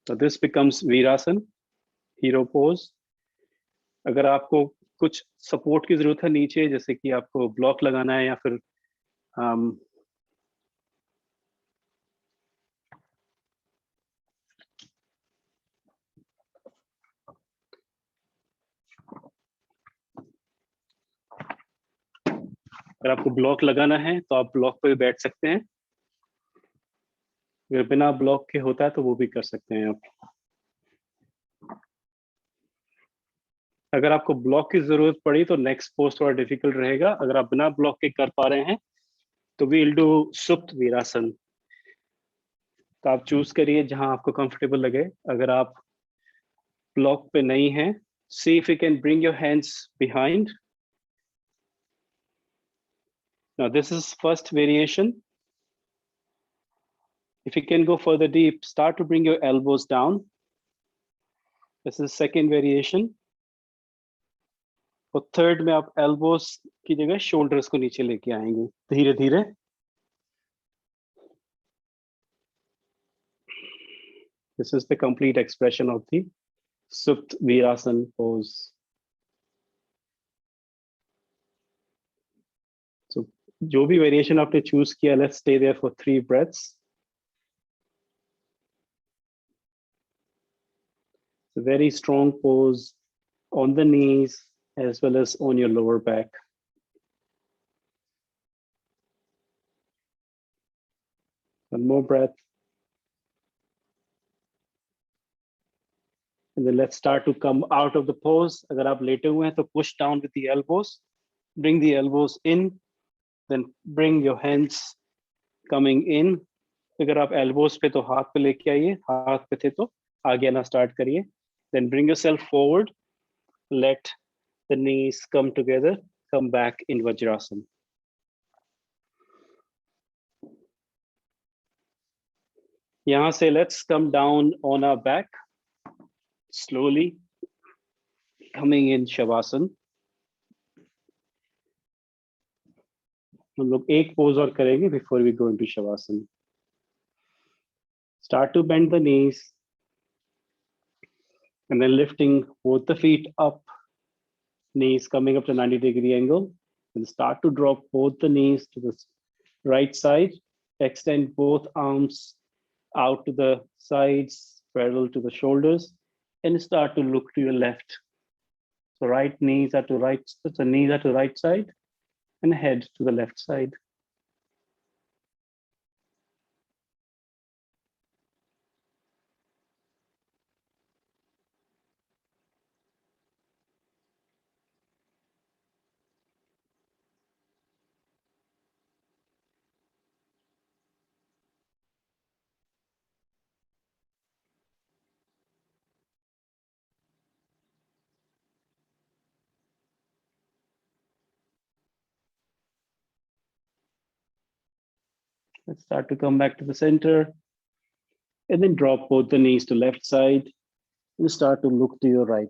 [SPEAKER 2] So this becomes Virasana, hero pose. अगर आपको कुछ support की जरूरत है नीचे, जैसे कि आपको block लगाना है या फिर अगर आपको ब्लॉक लगाना है तो आप ब्लॉक पे बैठ सकते हैं. अगर बिना ब्लॉक के होता है तो वो भी कर सकते हैं आप. अगर आपको ब्लॉक की जरूरत पड़ी तो नेक्स्ट पोज थोड़ा डिफिकल्ट रहेगा. अगर आप बिना ब्लॉक के कर पा रहे हैं तो वी विल डू सुप्त वीरासन. तो आप चूज करिए जहां आपको कंफर्टेबल लगे. अगर आप ब्लॉक पे नहीं हैं, सी if you can bring your hands behind. Now this is first variation. If you can go further deep, start to bring your elbows down. This is second variation. और थर्ड में आप elbows की जगह shoulders को नीचे लेके आएंगे धीरे धीरे. This is the complete expression of the Supt Virasana pose. So जो भी variation आपने choose किया, let's stay there for 3 breaths. It's a very strong pose on the knees as well as on your lower back. One more breath. And then let's start to come out of the pose. अगर आप लेटे हुए हैं तो push down with the elbows. Bring the elbows in. Then bring your hands coming in. अगर आप elbows पे तो हाथ पे लेके आइए. हाथ पे थे तो आगे आना start करिए. Then bring yourself forward. Let the knees come together. Come back in Vajrasana. यहाँ से let's come down on our back. Slowly coming in Shavasana. हम लोग एक pose और करेंगे before we go into Shavasana. Start to bend the knees and then lifting both the feet up, knees coming up to 90-degree angle, and start to drop both the knees to the right side. Extend both arms out to the sides, parallel to the shoulders, and start to look to your left. So right knees are to right, the knees are to right side, and head to the left side. Let's start to come back to the center. And then drop both the knees to left side and start to look to your right.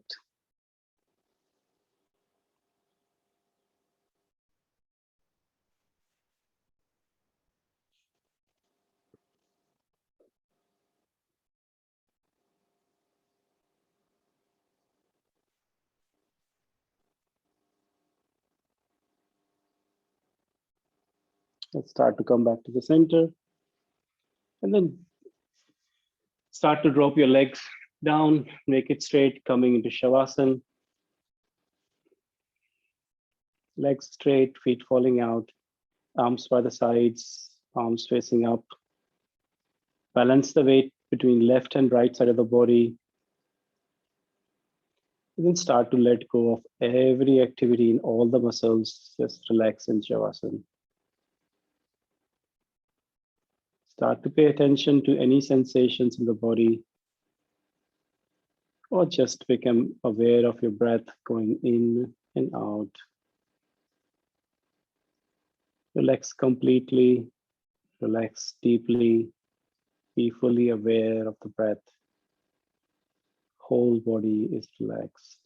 [SPEAKER 2] Let's start to come back to the center. And then start to drop your legs down, make it straight, coming into Shavasana. Legs straight, feet falling out, arms by the sides, palms facing up. Balance the weight between left and right side of the body. And then start to let go of every activity in all the muscles. Just relax in Shavasana. Start to pay attention to any sensations in the body, or just become aware of your breath going in and out. Relax completely, relax deeply, be fully aware of the breath. Whole body is relaxed.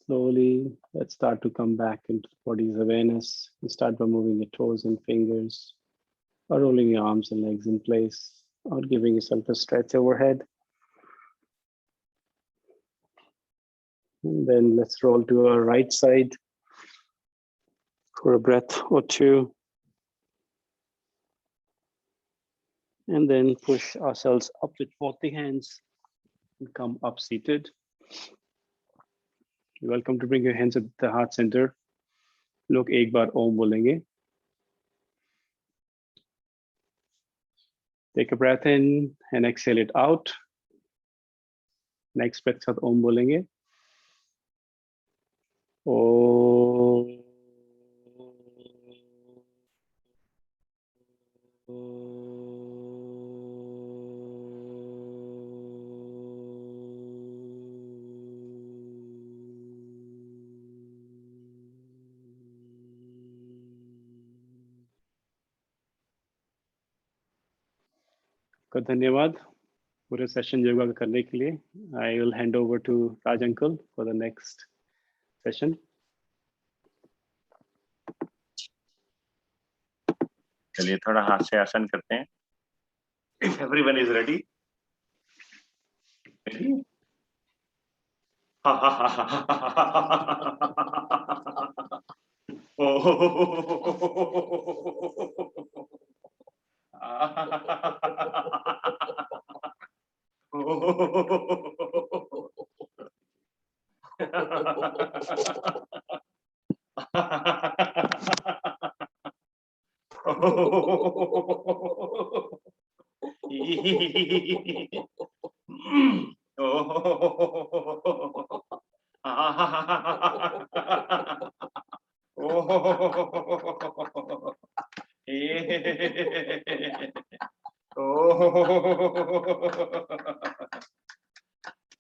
[SPEAKER 2] Slowly, let's start to come back into the body's awareness. You start by moving your toes and fingers, or rolling your arms and legs in place, or giving yourself a stretch overhead. And then let's roll to our right side for a breath or two. And then push ourselves up with both the hands and come up seated. You're welcome to bring your hands at the heart center. लोग एक बार ओम बोलेंगे. Take a breath in and exhale it out. Next breath साथ ओम बोलेंगे. ओम. का धन्यवाद पूरे session yoga करने के लिए. I will hand over to Raj uncle for the next session.
[SPEAKER 3] चलिए थोड़ा हाथ से आसन करते हैं. If everyone is ready. Ready?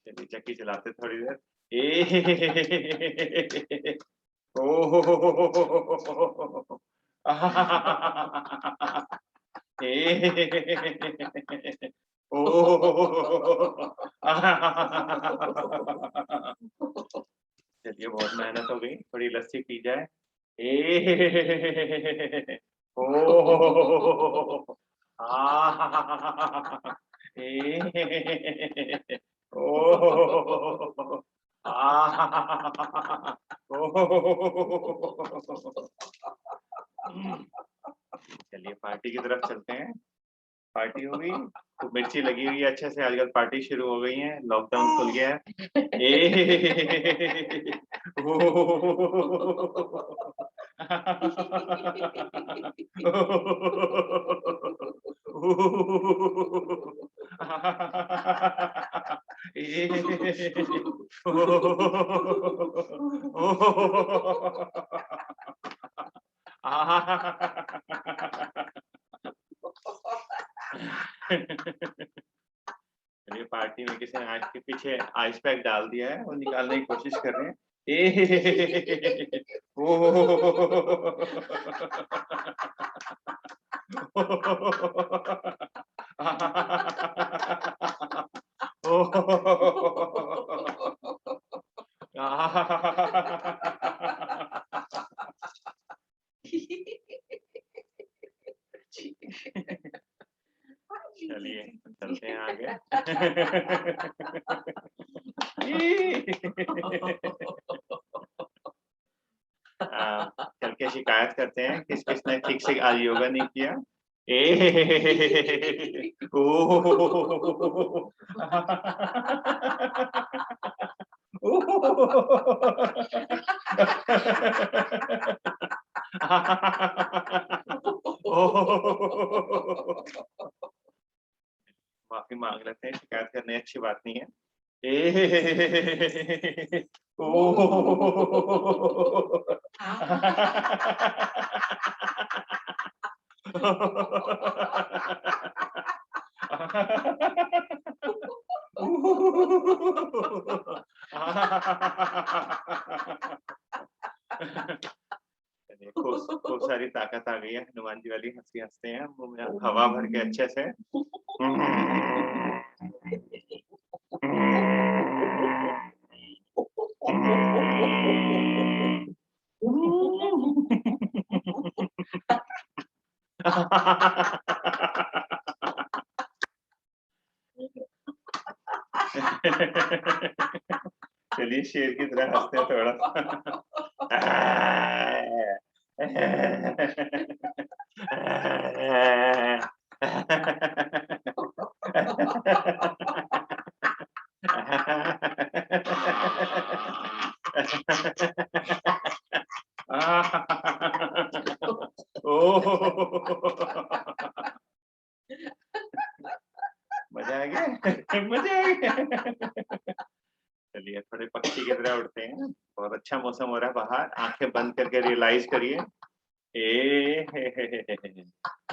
[SPEAKER 3] चलिए चक्की चलाते थोड़ी देर. चलिए बहुत मेहनत हो गई, थोड़ी लस्सी पी जाए। ए ओ आ ए ओ आ चलिए पार्टी की तरफ चलते हैं। पार्टी हो गई तो मिर्ची लगी हुई है अच्छे से, आजकल पार्टी शुरू हो गई है, लॉकडाउन खुल गया है। ए चलिए पार्टी में किसी ने आँख के पीछे आइस पैक डाल दिया है, वो निकालने की कोशिश कर रहे हैं। चलिए चलते हैं आगे। चल के शिकायत करते हैं किस किसने ठीक से आज योगा नहीं किया। माफी मांग लेते हैं, शिकायत करने अच्छी बात नहीं है। चलिए खूब खूब सारी ताकत आ गई है, हनुमान जी वाली हंसी हंसते हैं, मुंह में हवा भर के अच्छे से। चलिए शेर की तरह हंसते हैं थोड़ा मजा आ गया मजा आ गया। चलिए थोड़े पक्षी की तरह उड़ते हैं, बहुत अच्छा मौसम हो रहा है बाहर, आंखें बंद करके रियलाइज करिए। ए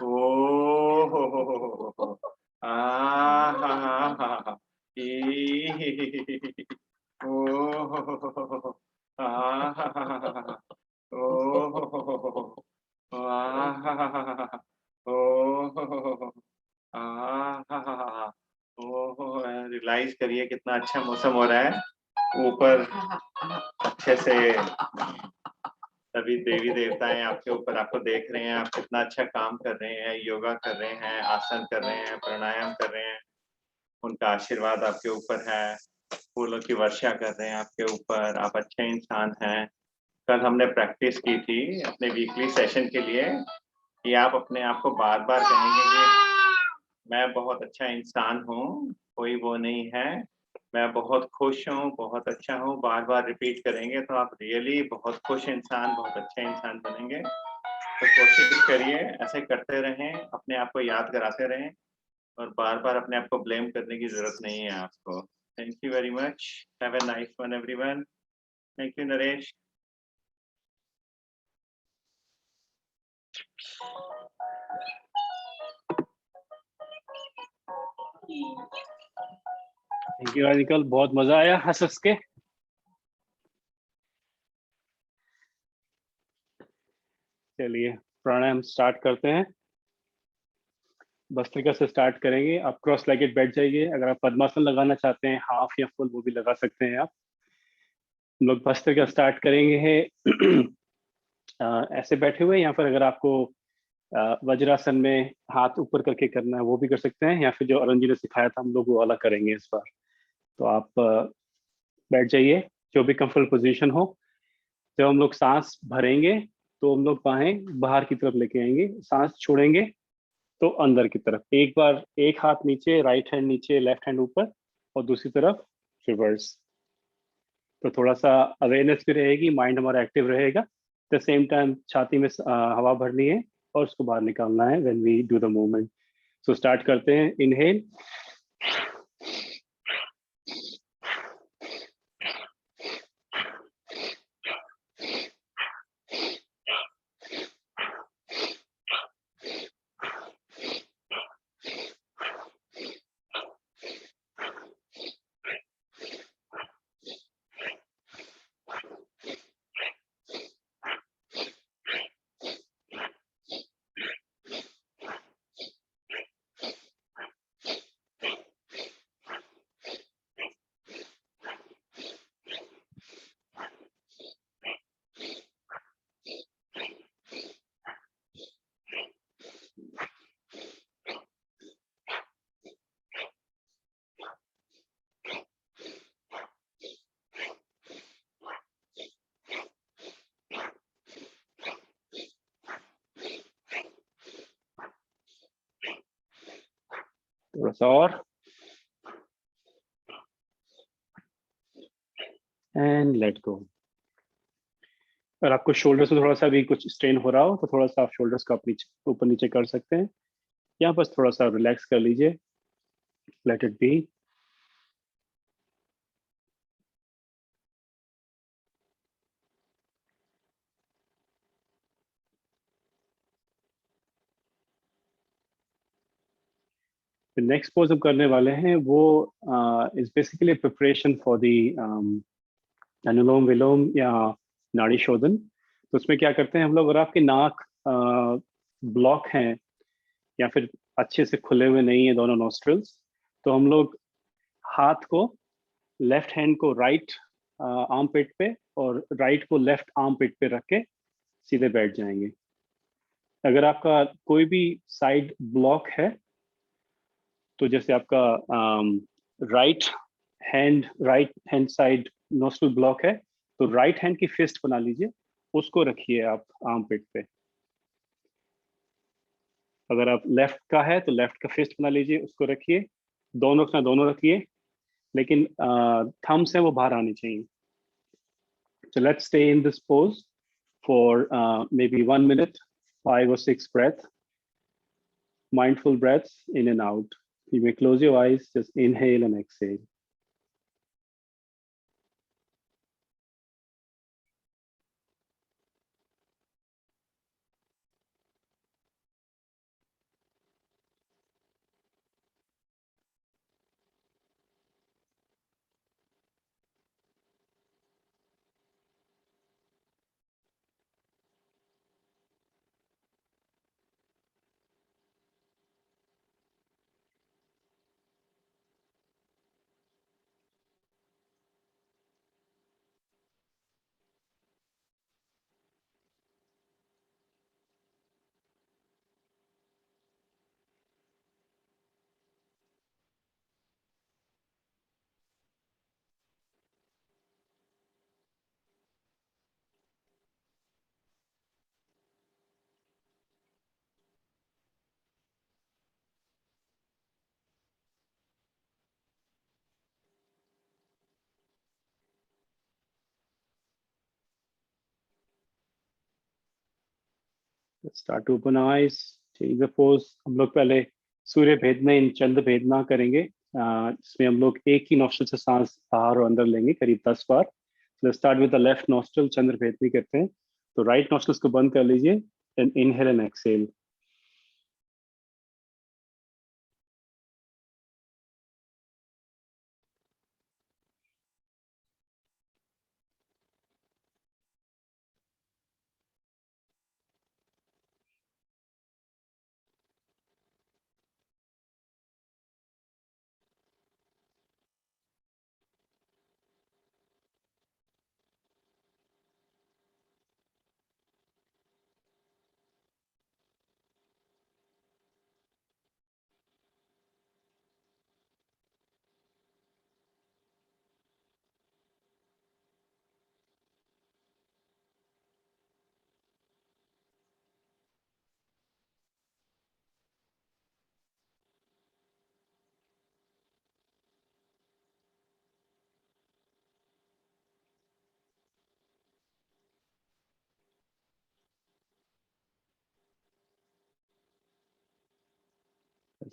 [SPEAKER 3] ओ हो आ हा हा हा ई ओ आ हा हा ओ आ हा ओ आ ओहो रियलाइज करिए कितना अच्छा मौसम हो रहा है ऊपर, अच्छे से सभी देवी देवताएं आपके ऊपर आपको देख रहे हैं, आप कितना अच्छा काम कर रहे हैं, योगा कर रहे हैं, आसन कर रहे हैं, प्राणायाम कर रहे हैं, उनका आशीर्वाद आपके ऊपर है, फूलों की वर्षा कर रहे हैं आपके ऊपर, आप अच्छे इंसान हैं। कल हमने प्रैक्टिस की थी अपने वीकली सेशन के लिए कि आप अपने आप को बार बार कहेंगे कि मैं बहुत अच्छा इंसान हूँ, कोई वो नहीं है, मैं बहुत खुश हूँ, बहुत अच्छा हूँ, बार बार रिपीट करेंगे तो आप रियली बहुत खुश इंसान, बहुत अच्छे इंसान बनेंगे। तो कोशिश करिए ऐसे करते रहें, अपने आप को याद कराते रहें और बार बार अपने आप को ब्लेम करने की जरूरत नहीं है आपको। Thank you very much, have a nice one everyone. Thank you Naresh.
[SPEAKER 2] Thank you Adikal, बहुत मजा आया हंस हंस के। चलिए प्राणायाम स्टार्ट करते हैं। भस्त्रिका से स्टार्ट करेंगे। आप क्रॉस लेगेड बैठ जाइए। अगर आप पद्मासन लगाना चाहते हैं हाफ या फुल, वो भी लगा सकते हैं आप। हम लोग भस्त्रिका स्टार्ट करेंगे है ऐसे बैठे हुए, या फिर अगर आपको वज्रासन में हाथ ऊपर करके करना है वो भी कर सकते हैं, या फिर जो अरुण जी ने सिखाया था हम लोग वो वाला करेंगे इस बार। तो आप बैठ जाइए, जो भी कंफर्टेबल पोजीशन हो। जब हम लोग सांस भरेंगे तो हम लोग बाहें बाहर की तरफ लेके आएंगे, सांस छोड़ेंगे तो अंदर की तरफ। एक बार एक हाथ नीचे, राइट हैंड नीचे, लेफ्ट हैंड ऊपर, और दूसरी तरफ रिवर्स। तो थोड़ा सा अवेयरनेस भी रहेगी, माइंड हमारा एक्टिव रहेगा। द सेम टाइम छाती में हवा भरनी है और उसको बाहर निकालना है when we do the movement. So start करते हैं। इनहेल, थोड़ा सा और, एंड लेट गो। अगर आपको शोल्डर से थोड़ा सा भी कुछ स्ट्रेन हो रहा हो तो थोड़ा सा आप शोल्डर्स को आप नीचे ऊपर नीचे कर सकते हैं, या बस थोड़ा सा रिलैक्स कर लीजिए। Let it be. Next pose हम करने वाले हैं वो is basically preparation for the anulom vilom या नाड़ी शोधन। तो उसमें क्या करते हैं हम लोग, अगर आपके नाक ब्लॉक हैं या फिर अच्छे से खुले हुए नहीं है दोनों नॉस्ट्रल्स, तो हम लोग हाथ को, लेफ्ट हैंड को राइट आर्म पिट पे और राइट को लेफ्ट आर्म पिट पे रख के सीधे बैठ जाएंगे। अगर आपका कोई भी साइड ब्लॉक है, तो जैसे आपका right hand side nostril block है, तो राइट हैंड की फिस्ट बना लीजिए, उसको रखिए आप आर्म पिट पे। अगर आप लेफ्ट का है तो लेफ्ट का फिस्ट बना लीजिए, उसको रखिए। दोनों का दोनों रखिए, लेकिन थम्स है वो बाहर आनी चाहिए। So let's stay in this pose for maybe 1 minute, 5 or 6 breaths, mindful breaths in and out. You may close your eyes, just inhale and exhale. Let's start to open eyes. Change the pose. हम लोग पहले सूर्य भेदना इन चंद्र भेदना करेंगे। इसमें हम लोग एक ही nostril से सांस बाहर और अंदर लेंगे करीब 10 बार। Let's start with the left nostril, चंद्र भेदनी करते हैं। तो राइट नॉस्ट्रल्स को बंद कर लीजिए, and inhale and exhale.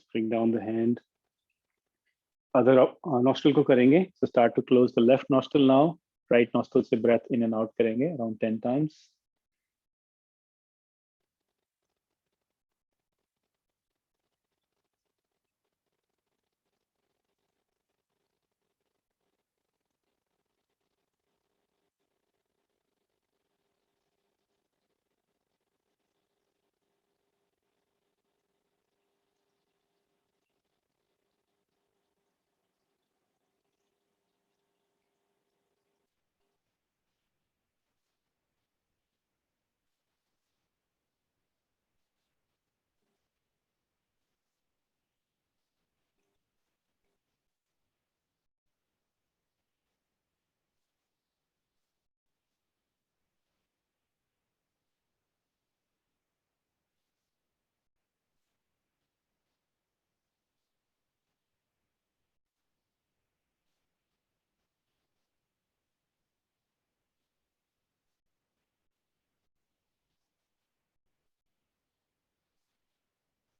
[SPEAKER 2] Let's bring down the hand. Other nostril को करेंगे. So start to close the left nostril now. Right nostril से breath in and out करेंगे around 10 times.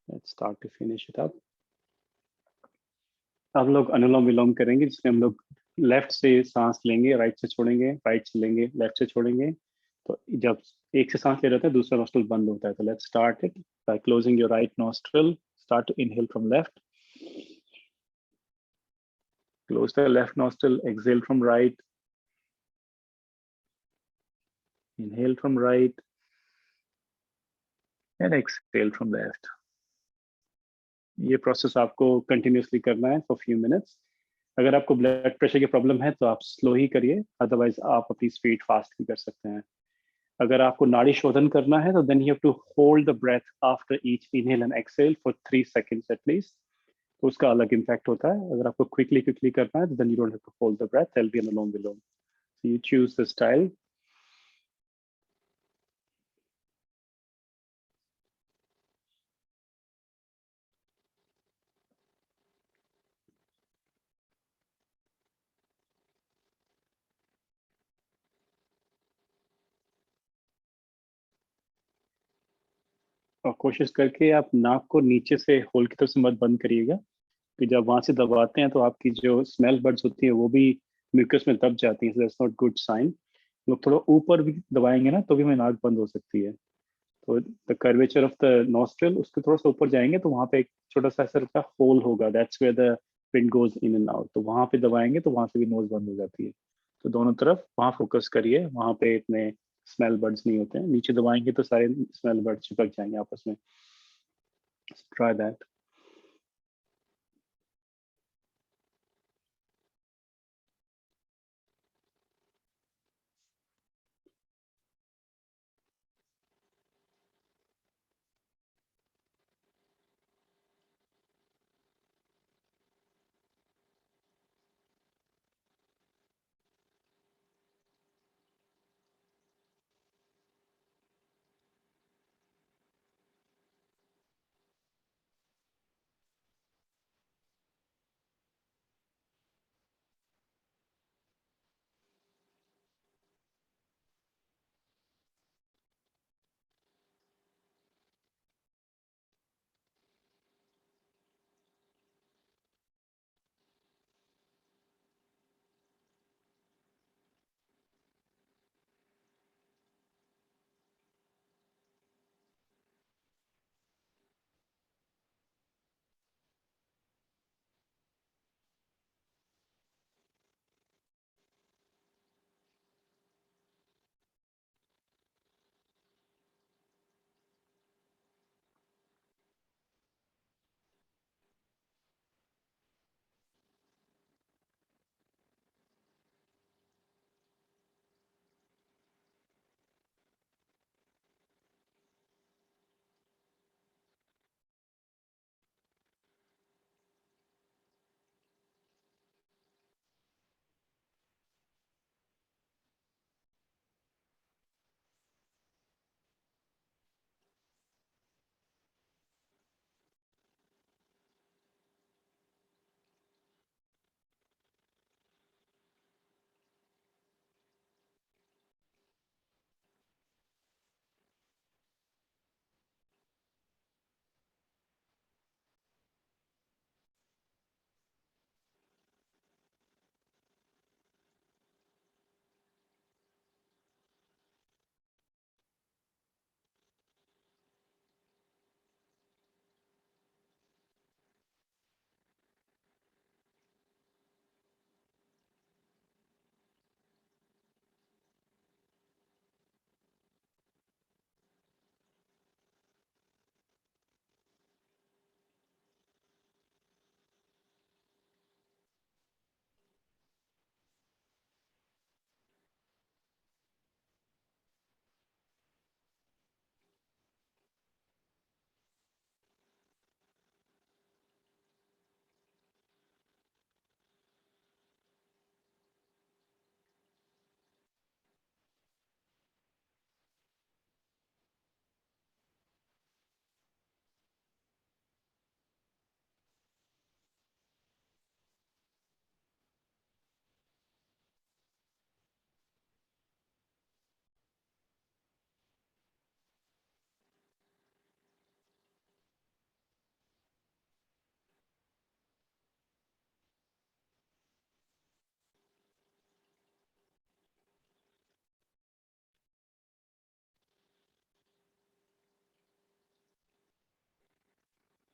[SPEAKER 2] Let's start to finish it up. अब लोग अनुलोम विलोम करेंगे जिसमें हम लोग लेफ्ट से सांस लेंगे, राइट से छोड़ेंगे, राइट से लेंगे, लेफ्ट से छोड़ेंगे. तो जब एक से सांस ले रहे होते हैं दूसरा नोस्ट्रल बंद होता है. तो let's start it by closing your right nostril. Start to inhale from left. Close the left nostril, exhale from right. Inhale from right and exhale from left. ये प्रोसेस आपको कंटिन्यूसली करना है फॉर फ्यू मिनट्स. अगर आपको blood pressure की problem है तो आप स्लो ही करिए, अदरवाइज आप अपनी स्पीड फास्ट भी कर सकते हैं. अगर आपको नाड़ी शोधन करना है तो then you have to hold the breath after each inhale and exhale for 3 seconds at least. तो उसका अलग इम्पैक्ट होता है. अगर आपको क्विकली क्विकली करना है तो then you don't have to hold the breath. That will be Anulom Vilom. So you choose the style. और कोशिश करके आप नाक को नीचे से होल की तरफ से मत बंद करिएगा, कि जब वहां से दबाते हैं तो आपकी जो स्मेल बड्स होती है वो भी म्यूकस में दब जाती है. That's not good sign. लोग थोड़ा ऊपर भी दबाएंगे ना तो भी हमें नाक बंद हो सकती है. तो the curvature of the nostril उसके थोड़ा सा ऊपर जाएंगे तो वहां पे एक छोटा सा ऐसा का होल होगा. That's where the wind goes in and out. तो वहां पे दबाएंगे तो वहां से भी नोज बंद हो जाती है. तो दोनों तरफ वहां फोकस करिए, वहां पे इतने स्मेल बर्ड्स नहीं होते हैं. नीचे दबाएंगे तो सारे स्मेल बर्ड चिपक जाएंगे आपस में. Try that.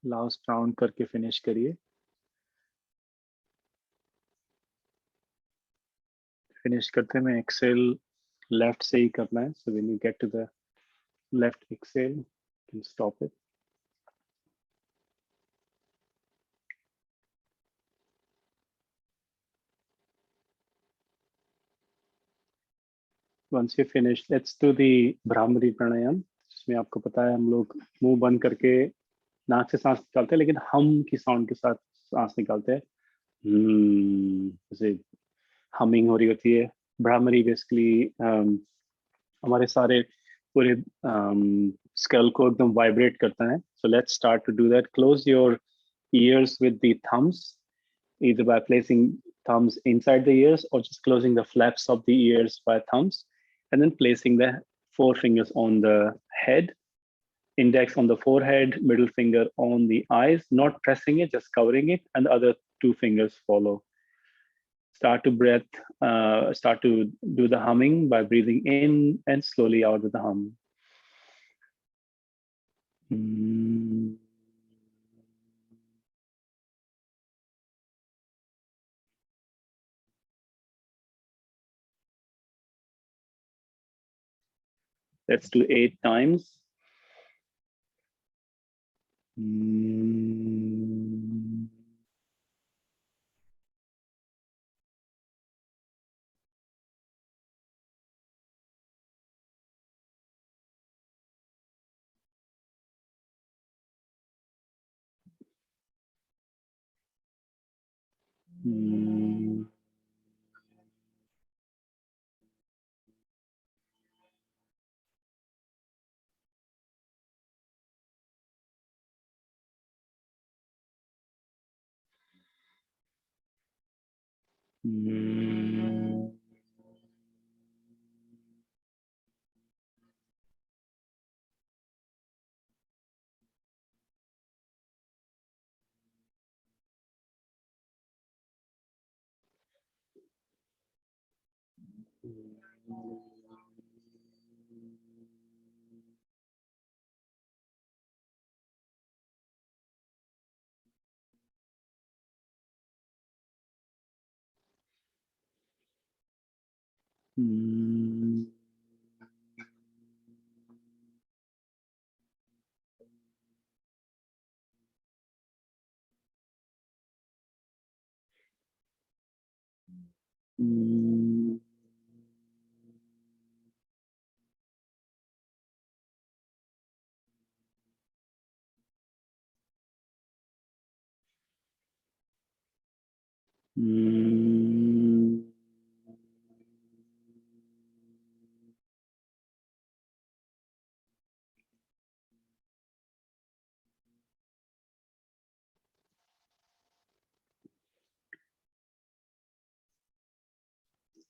[SPEAKER 2] लास्ट राउंड करके फिनिश करिए। फिनिश करते में एक्सेल लेफ्ट से ही करना है, so when you get to the left exhale you can stop it. Once you finish, let's do the bhramari pranayama, जिसमें आपको पता है हम लोग मुंह बंद करके नाक से सांस निकालते हैं, लेकिन हम की साउंड के साथ सांस निकालते हैं। जैसे हमिंग हो रही होती है। भ्रामरी बेसिकली हमारे सारे पूरे स्कल को एकदम वाइब्रेट करता है। So let's start to do that. Close your ears with the thumbs, either by placing thumbs inside the ears or just closing the flaps of the ears by thumbs, and then placing the four fingers on the head, index on the forehead, middle finger on the eyes, not pressing it, just covering it, and the other two fingers follow. Start to do the humming by breathing in and slowly out with the hum. Let's do 8 times.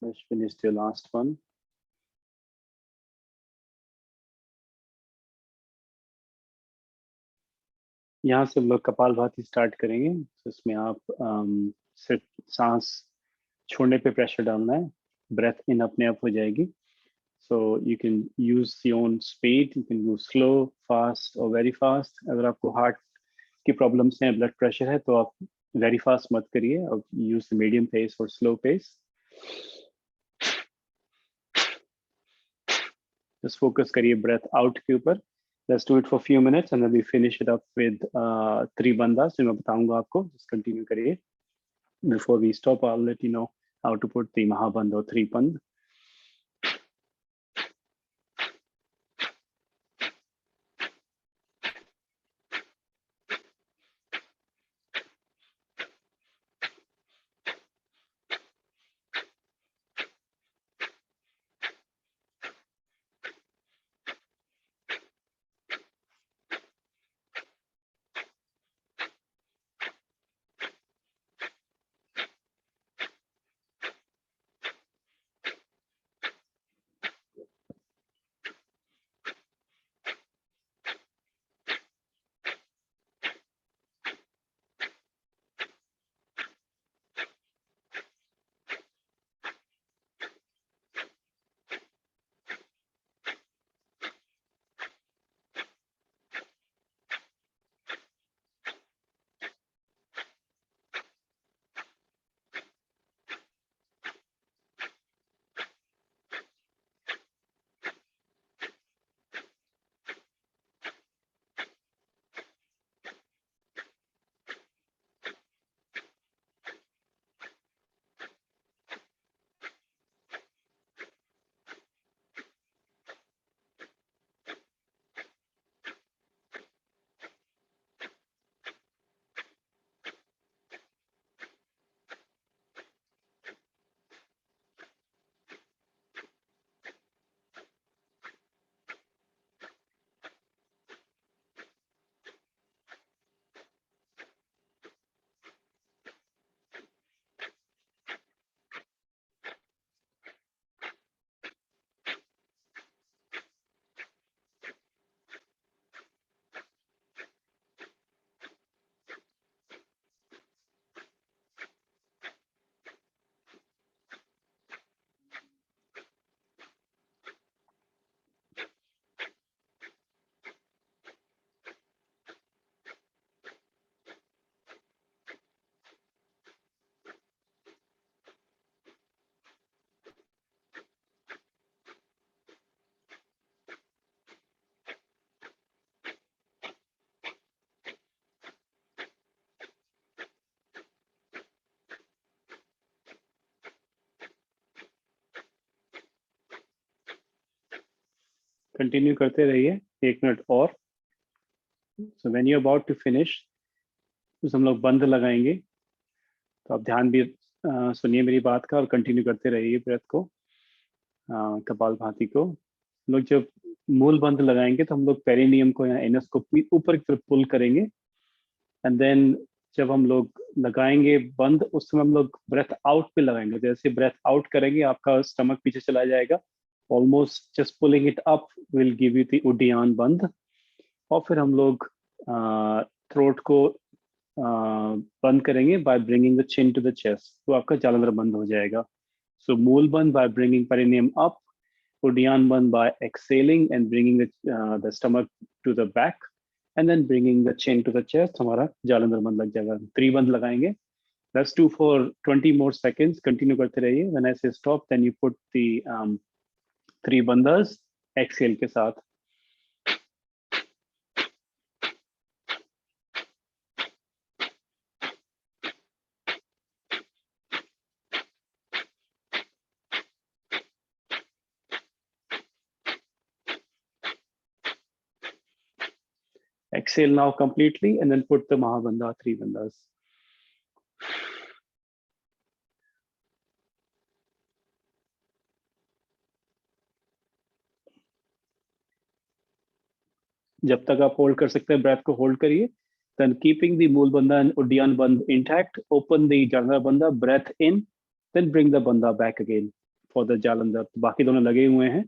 [SPEAKER 2] Let's finish the last one. यहाँ से हम लोग kapalbhati start करेंगे। तो इसमें आप सिर्फ सांस छोड़ने पे प्रेशर डालना है, ब्रेथ इन अपने आप हो जाएगी। So you can use your own speed, you can go slow, fast और वेरी फास्ट। अगर आपको हार्ट की प्रॉब्लम्स हैं, ब्लड प्रेशर है, तो आप वेरी फास्ट मत करिए, और यूज द मीडियम पेस और स्लो पेस। जस्ट फोकस करिए ब्रेथ आउट के ऊपर। Let's do it for a few minutes and then we finish it up with Tribandhas. जो मैं बताऊंगा आपको, just continue करिए। Before we stop, I'll let you know how to put the Mahabandh or Tribandh. Continue करते रहिए 1 minute और। So when you about to finish, तो हम लोग बंद लगाएंगे। तो आप ध्यान भी सुनिए मेरी बात का और कंटिन्यू करते रहिए ब्रेथ को, कपाल भाती को। हम लोग जब मूल बंद लगाएंगे तो हम लोग पेरिनियम को या एनस को ऊपर की तरफ पुल करेंगे, एंड देन जब हम लोग लगाएंगे बंद, उस समय हम लोग ब्रेथ आउट पे लगाएंगे। जैसे ब्रेथ आउट करेंगे आपका स्टमक पीछे चला जाएगा, almost just pulling it up will give you the उड्डयन बंद। और फिर हम लोग थ्रोट को बंद करेंगे by bringing the chin to the chest, तो आपका जालंधर बंद हो जाएगा। सो मूल बंद बाय ब्रिंगिंग पेरिनियम अप, उड्डयन बंद by exhaling and bringing the stomach to the back, and then bringing the chin to the chest, हमारा जालंधर बंद लग जाएगा। 3 बंद लगाएंगे। Let's do for 20 more seconds. Continue करते रहिए। When I say stop, then you put the 3 बंदर्स exhale के साथ। Exhale now completely, and then put the Mahabandha 3 bandhas. जब तक आप होल्ड कर सकते हैं ब्रेथ को होल्ड करिए। Then keeping the मूल बंधा and उड्डयन बंध intact, open the जालंधर बंधा, breath in, then bring the बंधा back again for the Jalandhar. बाकी दोनों लगे हुए हैं,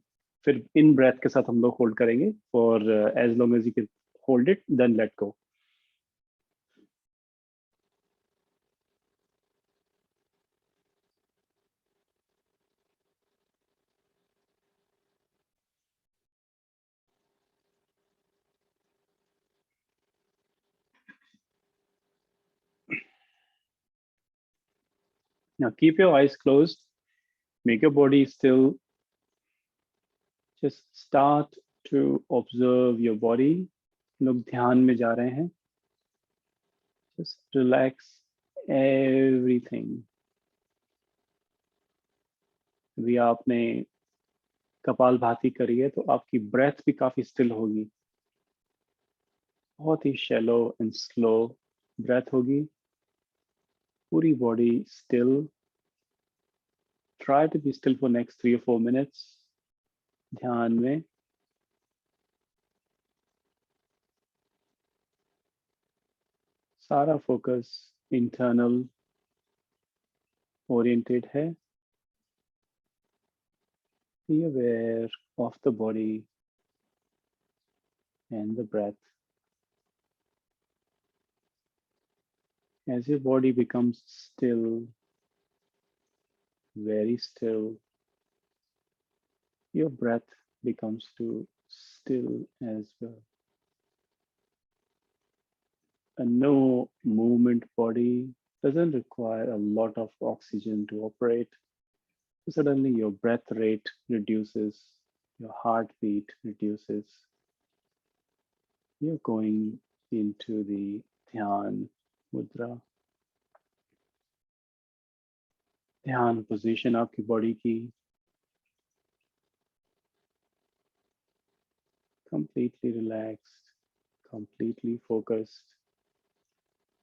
[SPEAKER 2] फिर इन ब्रेथ के साथ हम लोग होल्ड करेंगे for as long as you can hold it, then let go. Now keep your eyes closed, make your body still, just start to observe your body। लोग ध्यान में जा रहे हैं। Just relax everything। अभी आपने कपाल भाती करी है तो आपकी ब्रेथ भी काफी स्टिल होगी, बहुत ही शैलो एंड स्लो ब्रेथ होगी, पूरी body still. Try to be still for next 3 or 4 minutes, ध्यान में। सारा फोकस इंटरनल ओरिएंटेड है। Be aware of the body and the breath. As your body becomes still, very still, your breath becomes too still as well. A no movement body doesn't require a lot of oxygen to operate. So suddenly your breath rate reduces, your heartbeat reduces. You're going into the Dhyan Mudra. ध्यान position आपकी body की, completely relaxed, completely focused,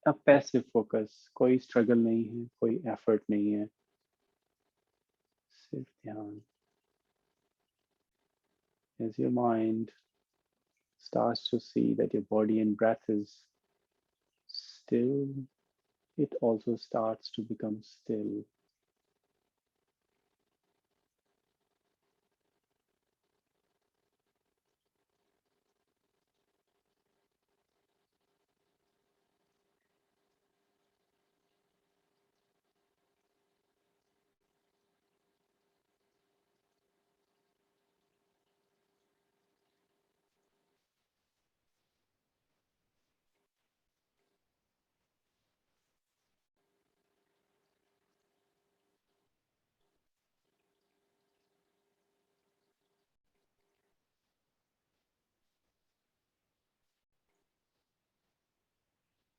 [SPEAKER 2] a passive focus। कोई struggle नहीं है, कोई effort नहीं है, सिर्फ ध्यान। As your mind starts to see that your body and breath is still, it also starts to become still।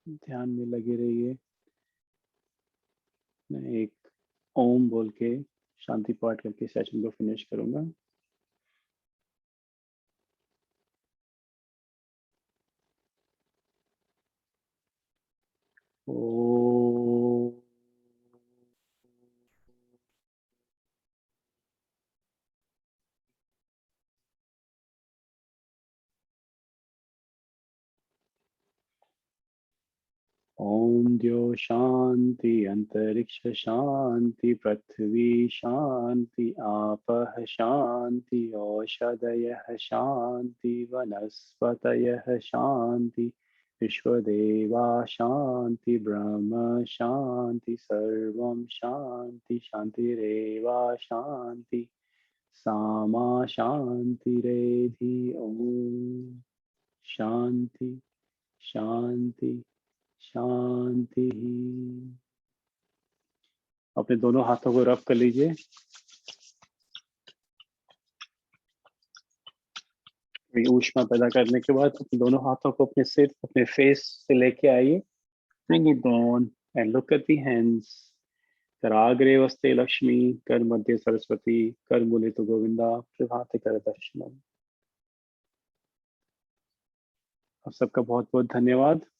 [SPEAKER 2] ध्यान में लगे रहिए। मैं एक ओम बोल के शांति पाठ करके सेशन को फिनिश करूंगा। ओम द्यो शांति अंतरिक्ष शांति पृथ्वी शांति आपः शांति औषधयः शांति वनस्पतयः शांति विश्वदेवा शांति ब्रह्म शांति सर्वं शांति शांतिरेवा शांति सामा शांतिरेधि। ओम शांति शांति शांति। अपने दोनों हाथों को रब कर लीजिए। ऊष्मा पैदा करने के बाद अपने दोनों हाथों को अपने सिर अपने फेस से लेके आइए। Bring it down and look at the hands. कराग्रे वस्ते लक्ष्मी, कर मध्य सरस्वती, कर मूले तो गोविंदा, प्रभाते कर दर्शनम। आप सबका बहुत बहुत धन्यवाद।